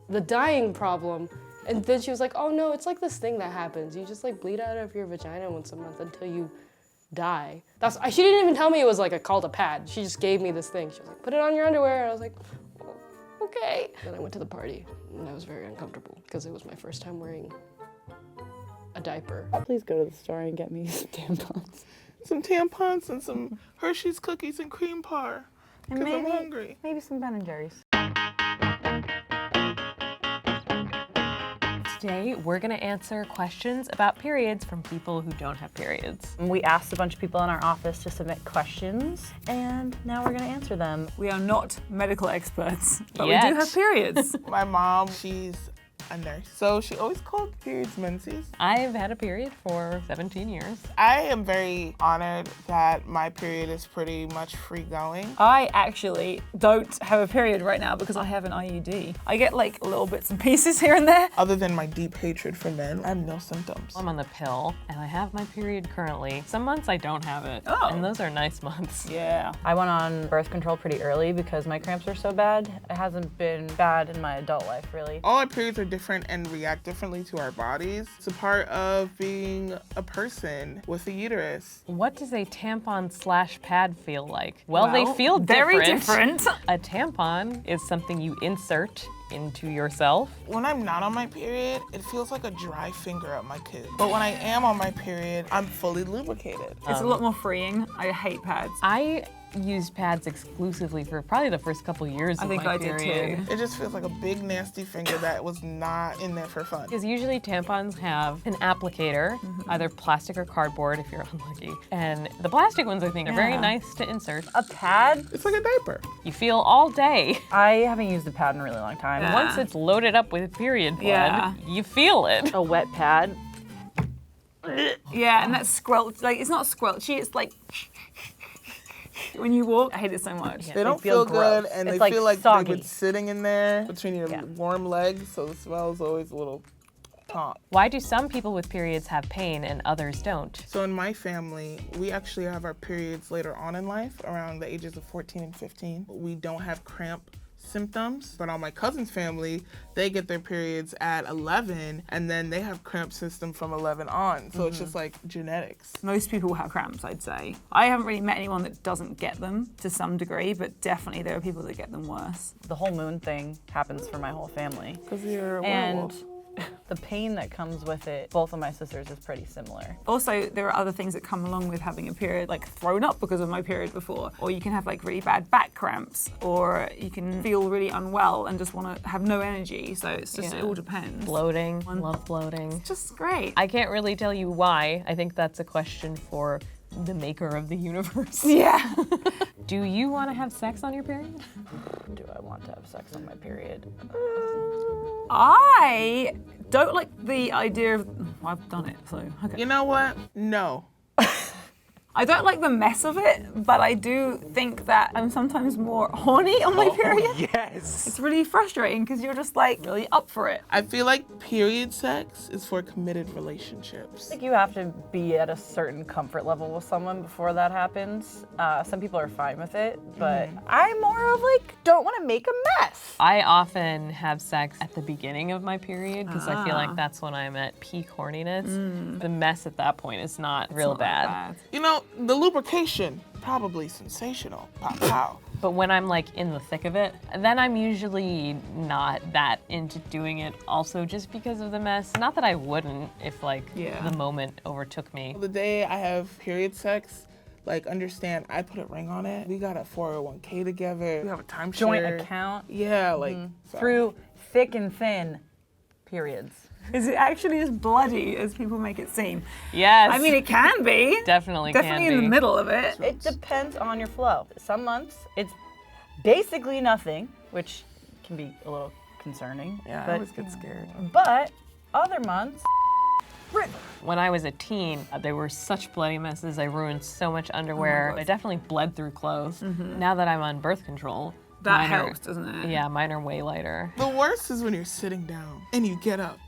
S24: the dying problem. And then she was like, oh no, it's like this thing that happens. You just like bleed out of your vagina once a month until you die. She didn't even tell me it was like called a pad. She just gave me this thing. She was like, put it on your underwear. And I was like, oh, okay. Then I went to the party, and I was very uncomfortable because it was my first time wearing a diaper.
S4: Please go to the store and get me some tampons.
S2: Some tampons and some Hershey's cookies and cream par.
S3: And
S2: Because I'm hungry.
S3: Maybe some Ben & Jerry's.
S5: Today, we're gonna answer questions about periods from people who don't have periods.
S13: We asked a bunch of people in our office to submit questions, and now we're gonna answer them.
S7: We are not medical experts, but
S5: Yet.
S7: we do have periods.
S2: My mom, she's a nurse, so she always called periods menses.
S5: I've had a period for 17 years.
S2: I am very honored that my period is pretty much free going.
S7: I actually don't have a period right now because I have an IUD. I get like little bits and pieces here and there.
S2: Other than my deep hatred for men, I have no symptoms.
S5: I'm on the pill, and I have my period currently. Some months I don't have it, and those are nice months.
S7: Yeah.
S13: I went on birth control pretty early because my cramps were so bad. It hasn't been bad in my adult life, really.
S2: All our periods are different and react differently to our bodies. It's a part of being a person with a uterus.
S5: What does a tampon/pad feel like? Well, they feel
S7: very
S5: different. A tampon is something you insert into yourself.
S2: When I'm not on my period, it feels like a dry finger up my kid. But when I am on my period, I'm fully lubricated.
S7: It's a lot more freeing. I hate pads.
S5: I used pads exclusively for probably the first couple years of my period.
S2: It just feels like a big nasty finger that was not in there for fun.
S5: Because usually tampons have an applicator, either plastic or cardboard if you're unlucky. And the plastic ones, I think, are very nice to insert.
S13: A pad?
S2: It's like a diaper.
S5: You feel all day.
S13: I haven't used a pad in a really long time.
S5: And once it's loaded up with period blood, you feel it.
S13: A wet pad.
S7: Yeah, and that's squelch. Like, it's not squelchy, it's like when you walk. I hate it so much.
S2: They don't feel good, and they feel like they've been sitting in there between your warm legs, so the smell is always a little pop.
S5: Why do some people with periods have pain and others don't?
S2: So in my family, we actually have our periods later on in life, around the ages of 14 and 15. We don't have cramp symptoms, but on my cousin's family, they get their periods at 11, and then they have cramp system from 11 on. So it's just like genetics.
S7: Most people have cramps, I'd say. I haven't really met anyone that doesn't get them to some degree, but definitely there are people that get them worse.
S13: The whole moon thing happens for my whole family.
S2: Because you're a
S13: And
S2: werewolf.
S13: the pain that comes with it, both of my sisters, is pretty similar.
S7: Also, there are other things that come along with having a period, like thrown up because of my period before, or you can have like really bad back cramps, or you can feel really unwell and just want to have no energy. So it's just, it all depends.
S5: Bloating, love bloating.
S7: Just great.
S5: I can't really tell you why. I think that's a question for the maker of the universe.
S7: Yeah.
S5: Do you want to have sex on your period?
S13: Do I want to have sex on my period?
S7: I don't like the idea of, well, I've done it, so okay.
S2: You know what? No.
S7: I don't like the mess of it, but I do think that I'm sometimes more horny on my period.
S2: Yes.
S7: It's really frustrating because you're just like really up for it.
S2: I feel like period sex is for committed relationships.
S13: I think you have to be at a certain comfort level with someone before that happens. Some people are fine with it, but I'm more of like, don't want to make a mess.
S5: I often have sex at the beginning of my period because I feel like that's when I'm at peak horniness. The mess at that point is not real bad.
S2: You know, the lubrication, probably sensational. Pow, pow.
S5: But when I'm like in the thick of it, then I'm usually not that into doing it also just because of the mess. Not that I wouldn't if like the moment overtook me.
S2: The day I have period sex, like understand, I put a ring on it. We got a 401k together. We have a timeshare.
S13: Joint account.
S2: Yeah, like. So.
S13: Through thick and thin periods.
S7: Is it actually as bloody as people make it seem?
S5: Yes.
S7: I mean, it can be.
S5: Definitely
S7: Definitely
S5: can
S7: in
S5: be.
S7: the middle of it.
S6: It depends on your flow. Some months it's basically nothing, which can be a little concerning.
S7: Yeah,
S6: but,
S7: I always get scared.
S6: But other months,
S5: When I was a teen, they were such bloody messes. I ruined so much underwear. I definitely bled through clothes. Now that I'm on birth control,
S7: That
S5: mine are-
S7: helps, doesn't it?
S5: Yeah, mine are way lighter.
S2: The worst is when you're sitting down and you get up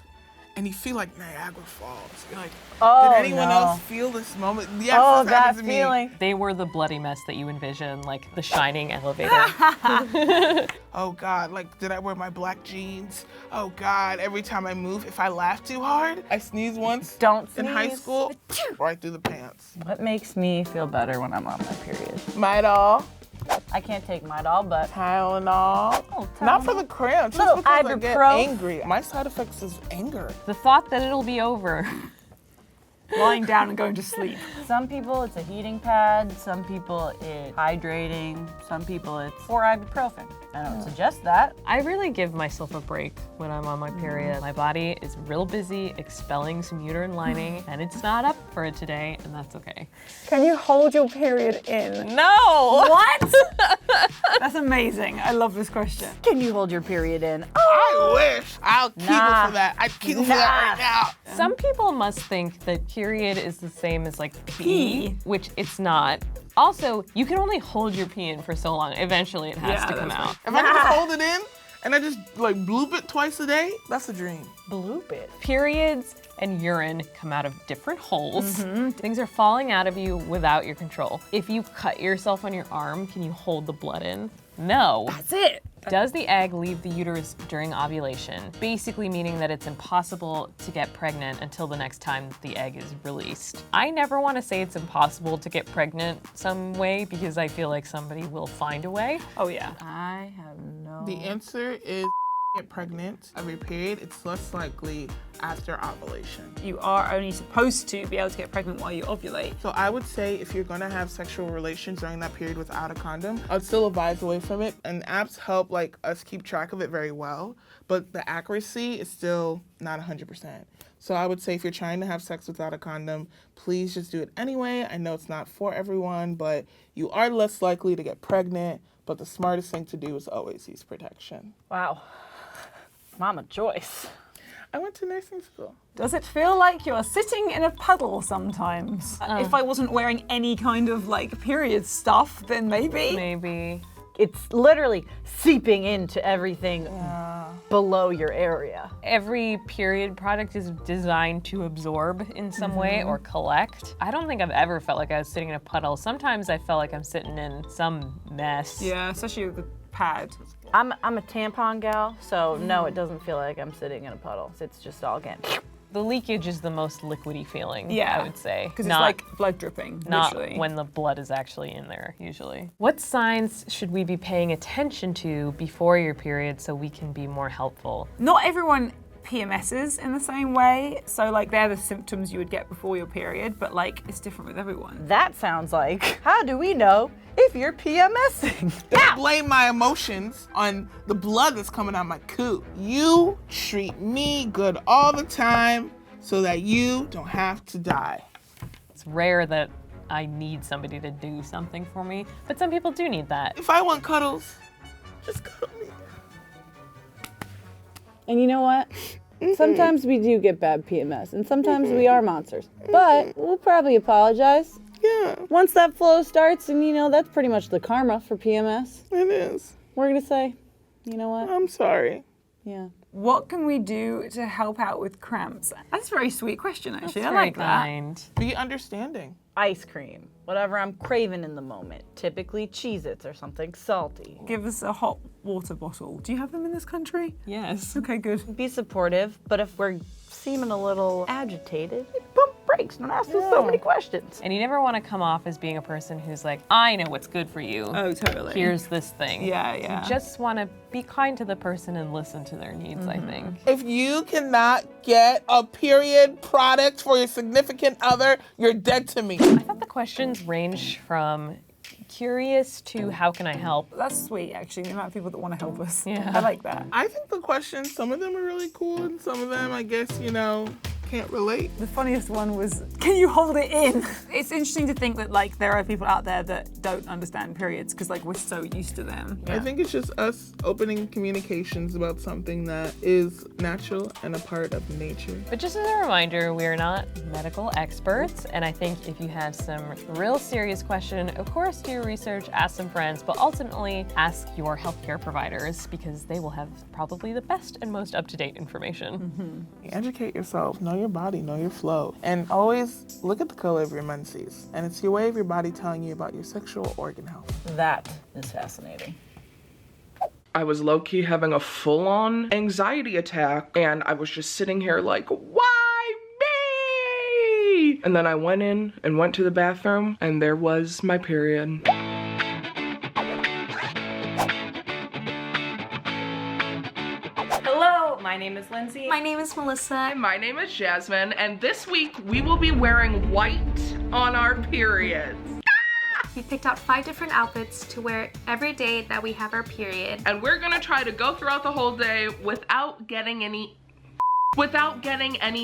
S2: and you feel like Niagara Falls. You're like,
S6: Oh,
S2: did anyone
S6: no.
S2: else feel this moment? Yes,
S6: Oh,
S2: this
S6: that
S2: happened to me.
S6: feeling.
S5: They were the bloody mess that you envision, like the shining elevator.
S2: Oh God, like did I wear my black jeans? Oh God, every time I move, if I laugh too hard, I sneeze once.
S6: Don't
S2: in high
S6: sneeze.
S2: school, right through the pants.
S6: What makes me feel better when I'm on my period?
S2: Midol,
S6: I can't take Midol, but
S2: Tylenol.
S6: Oh,
S2: Not for the cramps, just
S6: Little
S2: because I get
S6: ibuprofen.
S2: angry. My side effects is anger.
S5: The thought that it'll be over.
S7: Lying down and going to sleep.
S6: Some people it's a heating pad, some people it's hydrating, some people it's 4 ibuprofen. I don't suggest that.
S5: I really give myself a break when I'm on my period. My body is real busy expelling some uterine lining, and it's not up for it today, and that's okay.
S7: Can you hold your period in?
S5: No!
S7: What? That's amazing. I love this question.
S6: Can you hold your period in?
S2: I wish. I'll keep
S6: Nah.
S2: it for that. I'd keep it for that right now.
S5: Some people must think that period is the same as like pee, which it's not. Also, you can only hold your pee in for so long. Eventually, it has to come out.
S2: If I can just hold it in and I just like bloop it twice a day, that's a dream.
S6: Bloop it.
S5: Periods and urine come out of different holes. Things are falling out of you without your control. If you cut yourself on your arm, can you hold the blood in? No.
S7: That's it.
S5: Does the egg leave the uterus during ovulation? Basically meaning that it's impossible to get pregnant until the next time the egg is released. I never want to say it's impossible to get pregnant some way because I feel like somebody will find a way.
S7: Oh yeah.
S6: I have no.
S2: The answer is get pregnant every period. It's less likely after ovulation.
S7: You are only supposed to be able to get pregnant while you ovulate.
S2: So I would say if you're gonna have sexual relations during that period without a condom, I'd still advise away from it. And apps help like us keep track of it very well, but the accuracy is still not 100%. So I would say if you're trying to have sex without a condom, please just do it anyway. I know it's not for everyone, but you are less likely to get pregnant, but the smartest thing to do is always use protection.
S6: Wow. Mama Joyce.
S2: I went to nursing school.
S7: Does it feel like you're sitting in a puddle sometimes? If I wasn't wearing any kind of like period stuff, then maybe.
S5: Maybe.
S6: It's literally seeping into everything below your area.
S5: Every period product is designed to absorb in some way or collect. I don't think I've ever felt like I was sitting in a puddle. Sometimes I felt like I'm sitting in some mess.
S7: Yeah, especially with the pad.
S6: I'm a tampon gal, so no, it doesn't feel like I'm sitting in a puddle. It's just all getting.
S5: The leakage is the most liquidy feeling,
S7: Yeah,
S5: I would say.
S7: because it's
S5: Not-
S7: like blood dripping,
S5: Not
S7: literally.
S5: when the blood is actually in there, usually. What signs should we be paying attention to before your period so we can be more helpful?
S7: Not everyone PMSs in the same way, so like they're the symptoms you would get before your period, but like it's different with everyone.
S6: That sounds like, how do we know if you're PMSing?
S2: Don't blame my emotions on the blood that's coming out my coo. You treat me good all the time so that you don't have to die.
S5: It's rare that I need somebody to do something for me, but some people do need that.
S2: If I want cuddles, just cuddle me.
S4: And you know what? Sometimes we do get bad PMS, and sometimes we are monsters. But we'll probably apologize.
S2: Yeah.
S4: Once that flow starts, and you know, that's pretty much the karma for PMS.
S2: It is.
S4: We're gonna say, you know what?
S2: I'm sorry.
S4: Yeah.
S7: What can we do to help out with cramps? That's a very sweet question, actually. I
S5: very
S7: like that.
S5: kind.
S2: Be understanding.
S6: Ice cream, whatever I'm craving in the moment. Typically Cheez-Its or something salty.
S7: Give us a hot water bottle. Do you have them in this country?
S5: Yes.
S7: Okay, good.
S6: Be supportive, but if we're seeming a little agitated, pump brakes. Don't ask us so many questions.
S5: And you never want to come off as being a person who's like, I know what's good for you.
S7: Oh, totally.
S5: Here's this thing.
S7: Yeah, yeah.
S5: You just want to be kind to the person and listen to their needs, I think.
S2: If you cannot get a period product for your significant other, you're dead to me.
S5: I thought the questions range from curious to how can I help.
S7: That's sweet, actually, the amount of people that want to help us.
S5: Yeah.
S7: I like that.
S9: I think the questions, some of them are really cool, and some of them, I guess, can't relate.
S7: The funniest one was, can you hold it in? It's interesting to think that like there are people out there that don't understand periods because like we're so used to them.
S9: I think it's just us opening communications about something that is natural and a part of nature.
S5: But just as a reminder, we are not medical experts, and I think if you have some real serious question, of course do your research, ask some friends, but ultimately ask your healthcare providers because they will have probably the best and most up-to-date information.
S9: Educate yourself, know your body, know your flow, and always look at the color of your menses. And it's your way of your body telling you about your sexual organ health.
S6: That is fascinating.
S2: I was low-key having a full-on anxiety attack, and I was just sitting here like, why me? And then I went in and went to the bathroom, and there was my period.
S3: My name is Lindsay.
S10: My name is Melissa.
S2: My name is Jasmine, and this week we will be wearing white on our periods.
S10: We picked out 5 different outfits to wear every day that we have our period.
S2: And we're gonna try to go throughout the whole day without getting any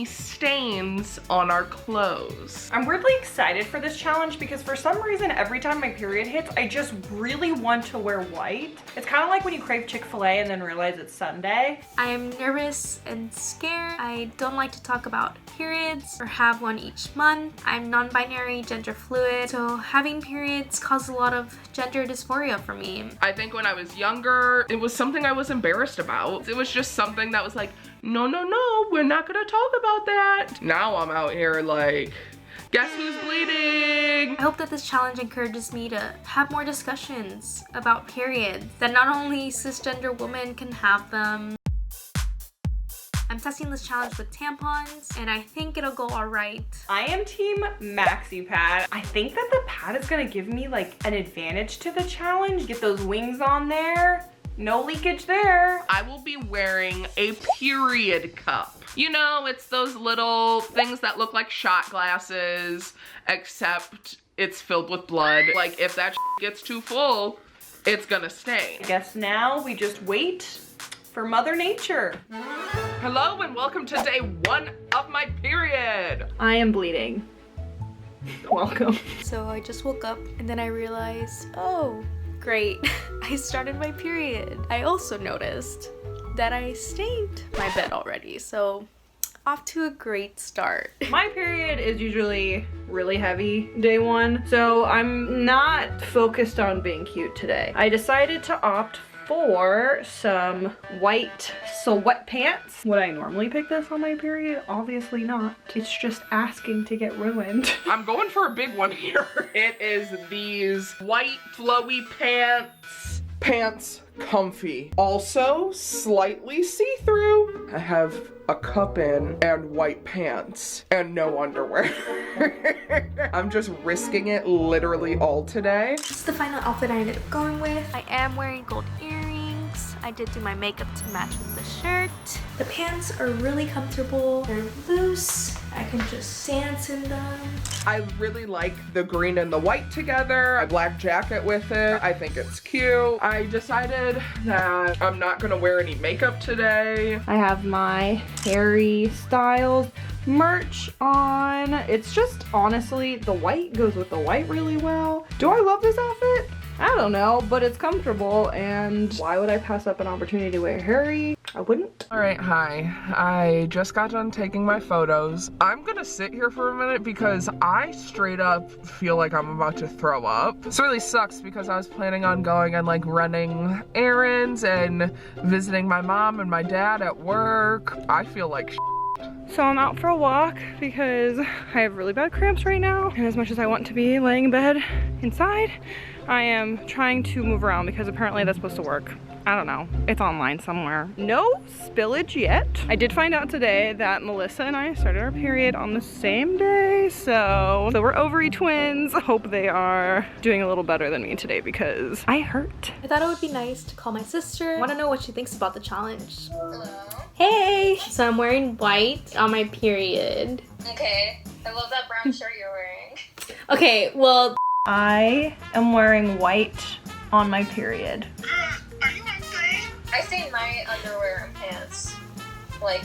S2: stains on our clothes.
S3: I'm weirdly excited for this challenge because for some reason every time my period hits, I just really want to wear white. It's kind of like when you crave Chick-fil-A and then realize it's Sunday.
S10: I am nervous and scared. I don't like to talk about periods or have one each month. I'm non-binary, gender fluid, so having periods caused a lot of gender dysphoria for me.
S2: I think when I was younger, it was something I was embarrassed about. It was just something that was like, no, we're not gonna talk about that. Now I'm out here like, guess who's bleeding?
S10: I hope that this challenge encourages me to have more discussions about periods, that not only cisgender women can have them. I'm testing this challenge with tampons, and I think it'll go all right.
S3: I am team maxi pad. I think that the pad is gonna give me like an advantage to the challenge. Get those wings on there. No leakage there.
S2: I will be wearing a period cup. You know, it's those little things that look like shot glasses, except it's filled with blood. Like if that gets too full, it's gonna stain.
S3: I guess now we just wait for Mother Nature.
S2: Hello and welcome to day 1 of my period.
S3: I am bleeding. Welcome.
S10: So I just woke up and then I realized, oh, great, I started my period. I also noticed that I stained my bed already, so off to a great start.
S3: My period is usually really heavy day 1, so I'm not focused on being cute today. I decided to opt for some white sweatpants. Would I normally pick this on my period? Obviously not. It's just asking to get ruined.
S2: I'm going for a big one here. It is these white flowy pants. Pants comfy. Also slightly see-through. I have a cup in and white pants and no underwear. I'm just risking it literally all today.
S10: This is the final outfit I ended up going with. I am wearing gold earrings. I did do my makeup to match with the shirt. The pants are really comfortable. They're loose. I can just dance in them.
S2: I really like the green and the white together. A black jacket with it. I think it's cute. I decided that I'm not gonna wear any makeup today.
S3: I have my Harry Styles merch on. It's just honestly, the white goes with the white really well. Do I love this outfit? I don't know, but it's comfortable, and why would I pass up an opportunity to wear Harry? I wouldn't.
S2: All right, hi. I just got done taking my photos. I'm gonna sit here for a minute because I straight up feel like I'm about to throw up. This really sucks because I was planning on going and like running errands and visiting my mom and my dad at work. I feel like
S3: So I'm out for a walk because I have really bad cramps right now, and as much as I want to be laying in bed inside, I am trying to move around because apparently that's supposed to work. I don't know, it's online somewhere. No spillage yet. I did find out today that Melissa and I started our period on the same day, so we're ovary twins. Hope they are doing a little better than me today because I hurt.
S10: I thought it would be nice to call my sister. I want to know what she thinks about the challenge. Hello. Hey! So I'm wearing white on my period.
S12: Okay, I love that brown shirt you're wearing.
S10: Okay, well,
S3: I am wearing white on my period.
S10: I stain my underwear and pants, like,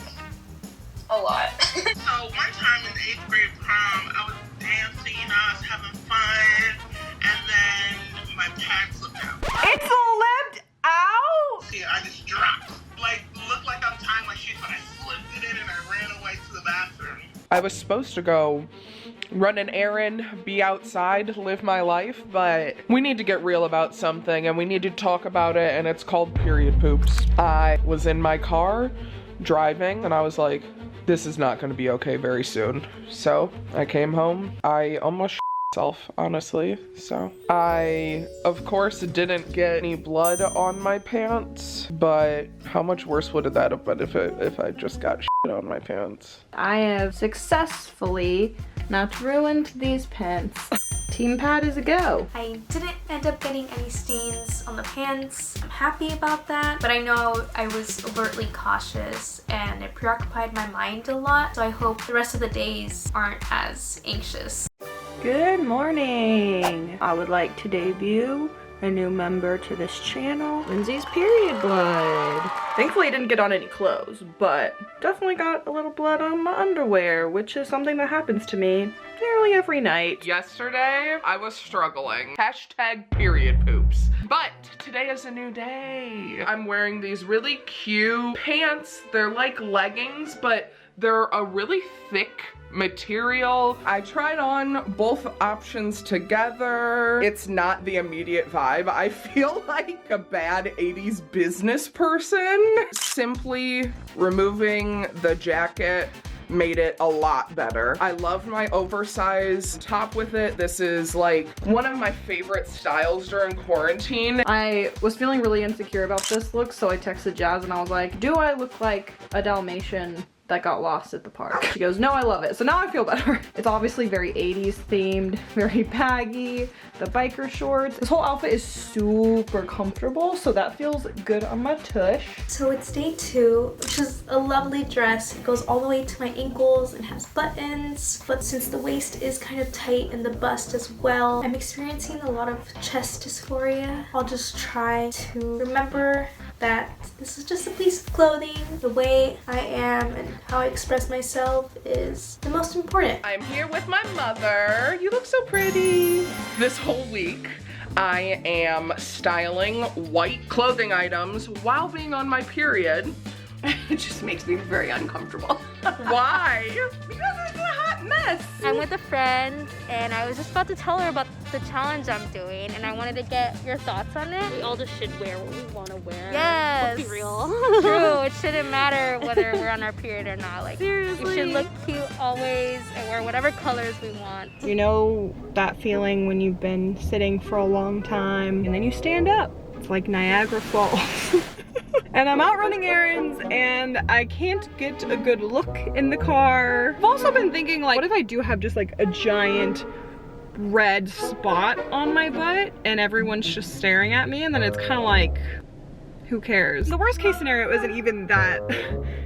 S10: a lot.
S9: So one time in the 8th grade prom, I was dancing, I was having fun, and then my pants slipped out.
S3: It slipped out?
S9: See, I just dropped. Like, looked like I'm tying my shoes, but I slipped it in and I ran away to the bathroom. I was supposed to go run an errand, be outside, live my life, but we need to get real about something and we need to talk about it, and it's called period poops. I was in my car driving and I was like, this is not going to be okay very soon. So I came home. I almost myself, honestly. So I, of course, didn't get any blood on my pants, but how much worse would that have been if I just got shit on my pants?
S3: I have successfully not ruined these pants. Team pad is a go.
S10: I didn't end up getting any stains on the pants. I'm happy about that, but I know I was overtly cautious and it preoccupied my mind a lot, so I hope the rest of the days aren't as anxious.
S3: Good morning. I would like to debut a new member to this channel, Lindsay's period blood. Thankfully I didn't get on any clothes, but definitely got a little blood on my underwear, which is something that happens to me nearly every night.
S2: Yesterday, I was struggling. Hashtag period poops. But today is a new day. I'm wearing these really cute pants. They're like leggings, but they're a really thick material. I tried on both options together. It's not the immediate vibe. I feel like a bad 80s business person. Simply removing the jacket made it a lot better. I love my oversized top with it. This is like one of my favorite styles during quarantine.
S3: I was feeling really insecure about this look, so I texted Jazz and I was like, do I look like a Dalmatian that got lost at the park? She goes, no, I love it. So now I feel better. It's obviously very 80s themed, very baggy, the biker shorts. This whole outfit is super comfortable, so that feels good on my tush.
S10: So it's day 2, which is a lovely dress. It goes all the way to my ankles and has buttons, but since the waist is kind of tight and the bust as well, I'm experiencing a lot of chest dysphoria. I'll just try to remember that this is just a piece of clothing. The way I am and how I express myself is the most important.
S2: I'm here with my mother. You look so pretty. This whole week, I am styling white clothing items while being on my period. It just makes me very uncomfortable. Why? Because it's a hot mess.
S1: I'm with a friend and I was just about to tell her about the challenge I'm doing and I wanted to get your thoughts on it.
S10: We all just should wear what we want to wear.
S1: Yes.
S10: Let's be real.
S1: True. It shouldn't matter whether we're on our period or not. Like,
S10: seriously.
S1: We should look cute always and wear whatever colors we want.
S3: You know that feeling when you've been sitting for a long time and then you stand up? It's like Niagara Falls. And I'm out running errands and I can't get a good look in the car. I've also been thinking, like, what if I do have just like a giant red spot on my butt and everyone's just staring at me, and then it's kind of like, who cares? The worst case scenario isn't even that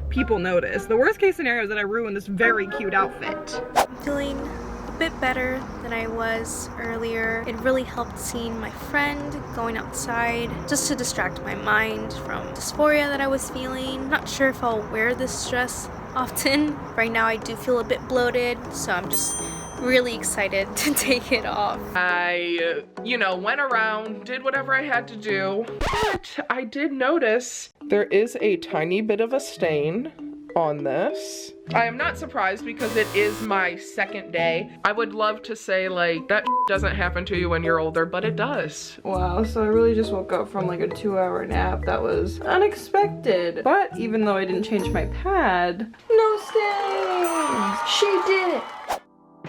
S3: people notice. The worst case scenario is that I ruin this very cute outfit.
S10: I'm feeling a bit better than I was earlier. It really helped seeing my friend, going outside, just to distract my mind from dysphoria that I was feeling. Not sure if I'll wear this dress often. Right now I do feel a bit bloated, so I'm just really excited to take it off.
S2: I, went around, did whatever I had to do, but I did notice there is a tiny bit of a stain on this. I am not surprised because it is my second day. I would love to say like that doesn't happen to you when you're older, but it does.
S3: Wow, so I really just woke up from like a 2-hour nap. That was unexpected. But even though I didn't change my pad, no stains! She did it!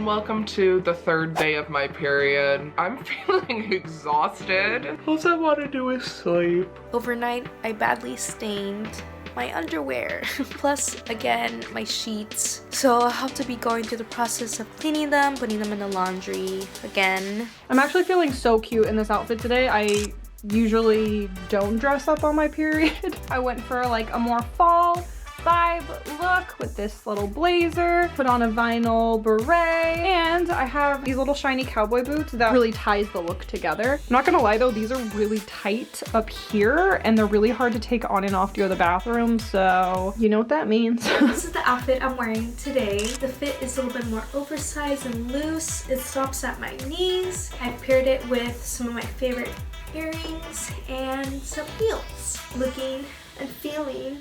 S2: Welcome to the 3rd day of my period. I'm feeling exhausted. All I want to do is sleep.
S10: Overnight, I badly stained my underwear, plus again my sheets, so I'll have to be going through the process of cleaning them, putting them in the laundry again.
S3: I'm actually feeling so cute in this outfit today. I usually don't dress up on my period. I went for like a more fall vibe look with this little blazer, put on a vinyl beret, and I have these little shiny cowboy boots that really ties the look together. I'm not gonna lie though, these are really tight up here and they're really hard to take on and off to go to the bathroom, so you know what that means.
S10: This is the outfit I'm wearing today. The fit is a little bit more oversized and loose. It stops at my knees. I paired it with some of my favorite earrings and some heels. Looking and feeling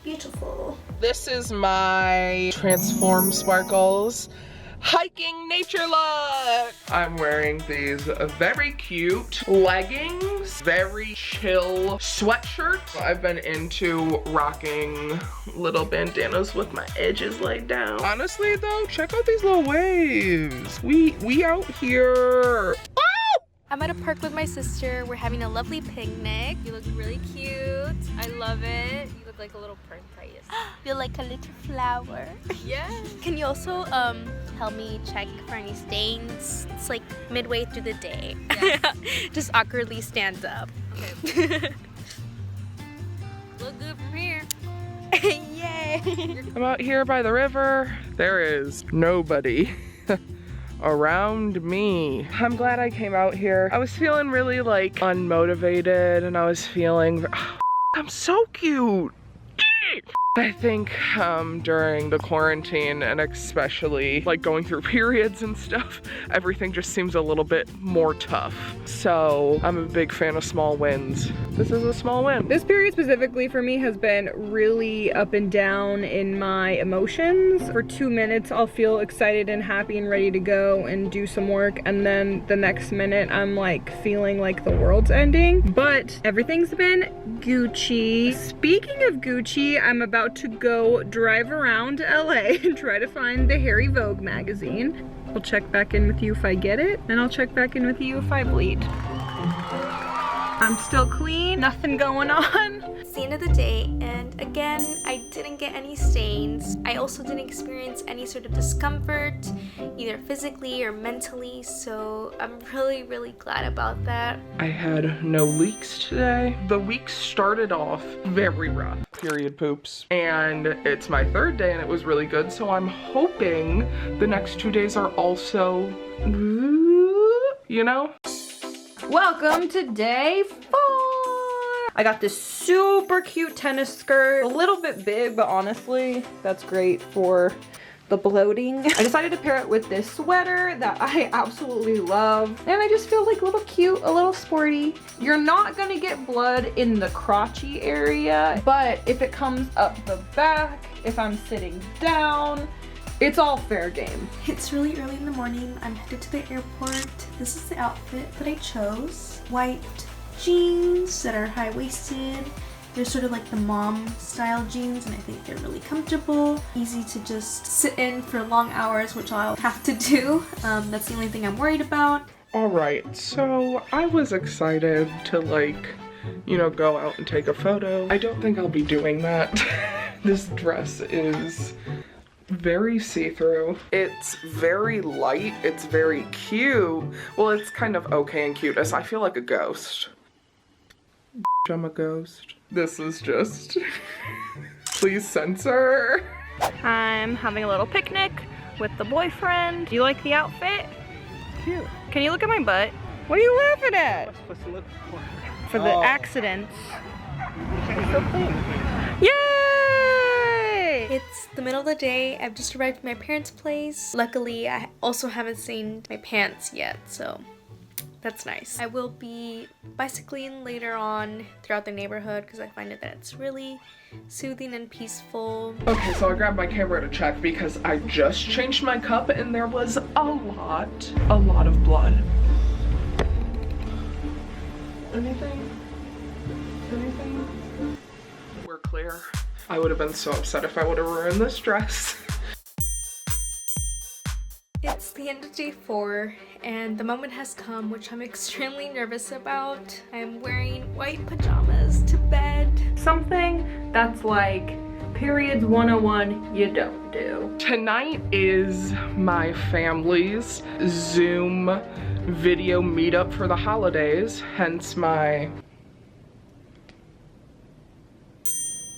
S10: beautiful.
S9: This is my Transform Sparkles hiking nature look. I'm wearing these very cute leggings, very chill sweatshirt. I've been into rocking little bandanas with my edges laid down. Honestly though, check out these little waves. We out here.
S1: I'm at a park with my sister. We're having a lovely picnic. You look really cute. I love it. You look like a little princess. You're like a little flower. Yeah. Can you also help me check for any stains? It's like midway through the day. Yeah. Just awkwardly stand up. Okay. Look good from here. Yay.
S9: I'm out here by the river. There is nobody around me. I'm glad I came out here. I was feeling really like unmotivated and I was feeling, I'm so cute. I think during the quarantine and especially like going through periods and stuff, everything just seems a little bit more tough. So I'm a big fan of small wins. This is a small win.
S3: This period specifically for me has been really up and down in my emotions. For 2 minutes, I'll feel excited and happy and ready to go and do some work. And then the next minute, I'm like feeling like the world's ending. But everything's been Gucci. Speaking of Gucci, I'm about to go drive around LA and try to find the Harry Vogue magazine. I'll check back in with you if I get it, and I'll check back in with you if I bleed. I'm still clean, nothing going on.
S10: It's the end of the day, and again, I didn't get any stains. I also didn't experience any sort of discomfort, either physically or mentally, so I'm really glad about that.
S9: I had no leaks today. The week started off very rough. Period poops. And it's my 3rd day and it was really good, so I'm hoping the next 2 days are also, you know?
S3: Welcome to day 4. I got this super cute tennis skirt, a little bit big, but honestly, that's great for the bloating. I decided to pair it with this sweater that I absolutely love. And I just feel like a little cute, a little sporty. You're not gonna get blood in the crotchy area, but if it comes up the back, if I'm sitting down, it's all fair game.
S10: It's really early in the morning. I'm headed to the airport. This is the outfit that I chose. White jeans that are high-waisted. They're sort of like the mom style jeans and I think they're really comfortable. Easy to just sit in for long hours, which I'll have to do. That's the only thing I'm worried about.
S9: All right, so I was excited to like, you know, go out and take a photo. I don't think I'll be doing that. This dress is very see-through. It's very light, it's very cute. Well, it's kind of okay and cute. I feel like a ghost. I'm a ghost. This is just, please censor.
S3: I'm having a little picnic with the boyfriend. Do you like the outfit?
S23: Cute.
S3: Can you look at my butt? What are you laughing at?
S23: What's supposed to look for?
S3: For the accidents.
S23: It's so clean.
S3: Yay!
S10: It's the middle of the day. I've just arrived at my parents' place. Luckily, I also haven't stained my pants yet, so that's nice. I will be bicycling later on throughout the neighborhood because I find that it's really soothing and peaceful.
S9: Okay, so I grabbed my camera to check because I just changed my cup and there was a lot of blood. Anything? We're clear. I would have been so upset if I would have ruined this dress.
S10: It's the end of day 4 and the moment has come, which I'm extremely nervous about. I'm wearing white pajamas to bed.
S3: Something that's like periods 101 you don't do.
S9: Tonight is my family's Zoom video meetup for the holidays, hence my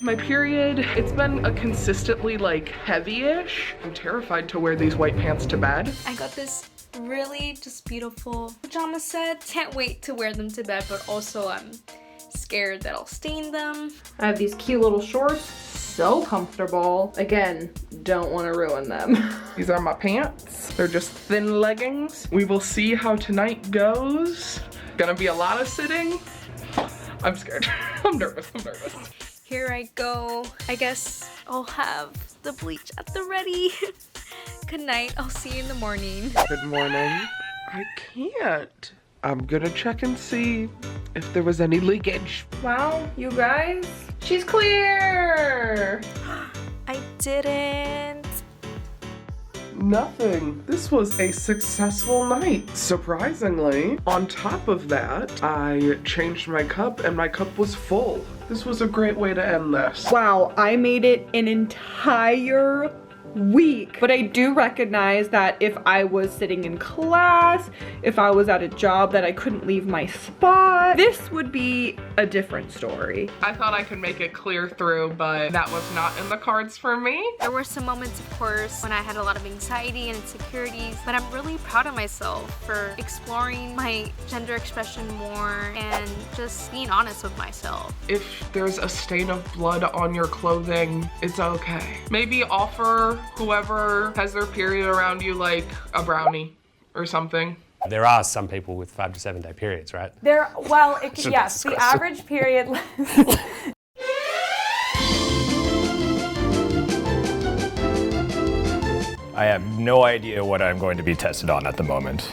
S9: My period, it's been a consistently like heavy-ish. I'm terrified to wear these white pants to bed.
S10: I got this really just beautiful pajama set. Can't wait to wear them to bed, but also I'm scared that I'll stain them.
S3: I have these cute little shorts, so comfortable. Again, don't want to ruin them.
S9: These are my pants. They're just thin leggings. We will see how tonight goes. Gonna be a lot of sitting. I'm scared. I'm nervous.
S10: Here I go. I guess I'll have the bleach at the ready. Good night. I'll see you in the morning.
S9: Good morning. I can't. I'm gonna check and see if there was any leakage.
S3: Wow, you guys, she's clear.
S10: I didn't.
S9: Nothing. This was a successful night. Surprisingly, on top of that, I changed my cup and my cup was full. This was a great way to end this.
S3: Wow, I made it an entire week. But I do recognize that if I was sitting in class, if I was at a job that I couldn't leave my spot, this would be a different story.
S9: I thought I could make it clear through, but that was not in the cards for me.
S10: There were some moments, of course, when I had a lot of anxiety and insecurities, but I'm really proud of myself for exploring my gender expression more and just being honest with myself.
S9: If there's a stain of blood on your clothing, it's okay. Maybe offer whoever has their period around you like a brownie or something.
S12: There are some people with 5 to 7 day periods, right?
S14: Yes, the average period.
S17: I have no idea what I'm going to be tested on at the moment.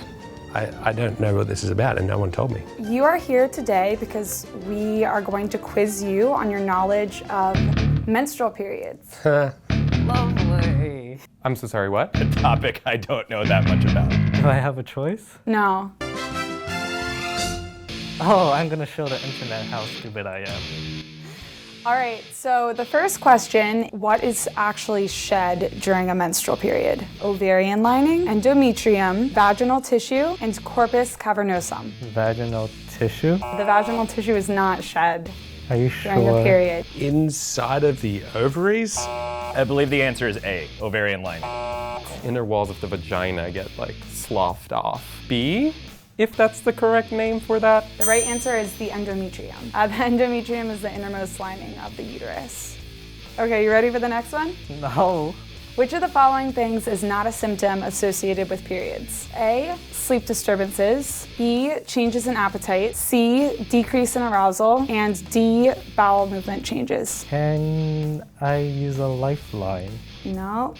S12: I don't know what this is about and no one told me.
S14: You are here today because we are going to quiz you on your knowledge of menstrual periods.
S17: Lovely.
S20: I'm so sorry, what?
S17: A topic I don't know that much about.
S20: Do I have a choice?
S14: No.
S20: Oh, I'm gonna show the internet how stupid I am.
S14: All right, so the first question, what is actually shed during a menstrual period? Ovarian lining, endometrium, vaginal tissue, and corpus cavernosum.
S20: Vaginal tissue?
S14: The vaginal tissue is not shed
S20: Are you
S14: during the period.
S12: Inside of the ovaries?
S17: I believe the answer is A, ovarian lining.
S20: Inner walls of the vagina get like sloughed off. B, if that's the correct name for that.
S14: The right answer is the endometrium. The endometrium is the innermost lining of the uterus. Okay, you ready for the next one?
S20: No.
S14: Which of the following things is not a symptom associated with periods? A, sleep disturbances, B, changes in appetite, C, decrease in arousal, and D, bowel movement changes.
S20: Can I use a lifeline?
S14: No.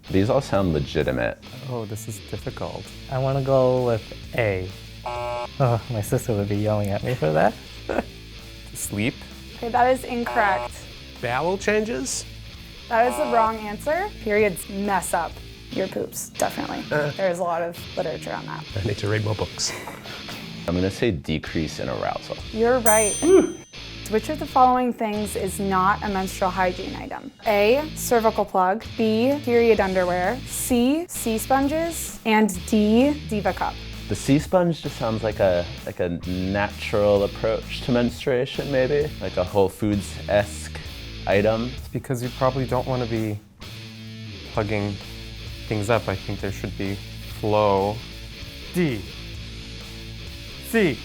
S25: These all sound legitimate.
S20: Oh, this is difficult. I want to go with A. Oh, my sister would be yelling at me for that. Sleep.
S14: Okay, that is incorrect.
S12: Bowel changes?
S14: That is the wrong answer. Periods mess up your poops, definitely. There's a lot of literature on that.
S12: I need to read more books.
S25: I'm gonna say decrease in arousal.
S14: You're right. Which of the following things is not a menstrual hygiene item? A, cervical plug, B, period underwear, C, C-sponges, and D, Diva cup.
S25: The sea sponge just sounds like a natural approach to menstruation, maybe? Like a Whole Foods-esque item.
S20: It's because you probably don't want to be plugging things up. I think there should be flow. D. C.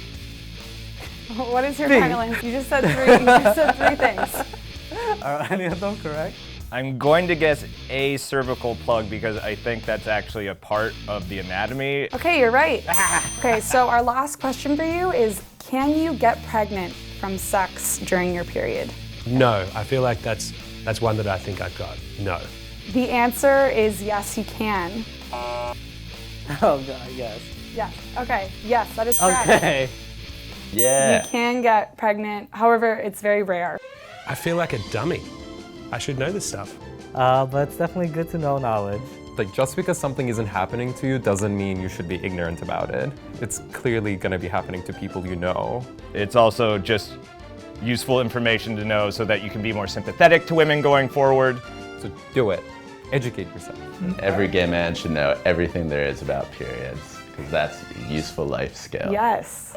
S14: What is your
S20: B.
S14: final answer? You just said three things.
S20: Are any of them correct?
S17: I'm going to guess A, cervical plug, because I think that's actually a part of the anatomy.
S14: Okay, you're right. Okay, so our last question for you is, can you get pregnant from sex during your period?
S12: No, I feel like that's one that I think I've got. No.
S14: The answer is yes, you can.
S20: Oh God, yes.
S14: Yes, okay, yes, that is correct.
S20: Okay.
S25: Yeah.
S14: You can get pregnant, however, it's very rare.
S12: I feel like a dummy. I should know this stuff.
S20: But it's definitely good to know knowledge. Like, just because something isn't happening to you doesn't mean you should be ignorant about it. It's clearly gonna be happening to people you know.
S17: It's also just useful information to know so that you can be more sympathetic to women going forward.
S20: So do it. Educate yourself.
S25: Every gay man should know everything there is about periods, because that's a useful life skill.
S14: Yes.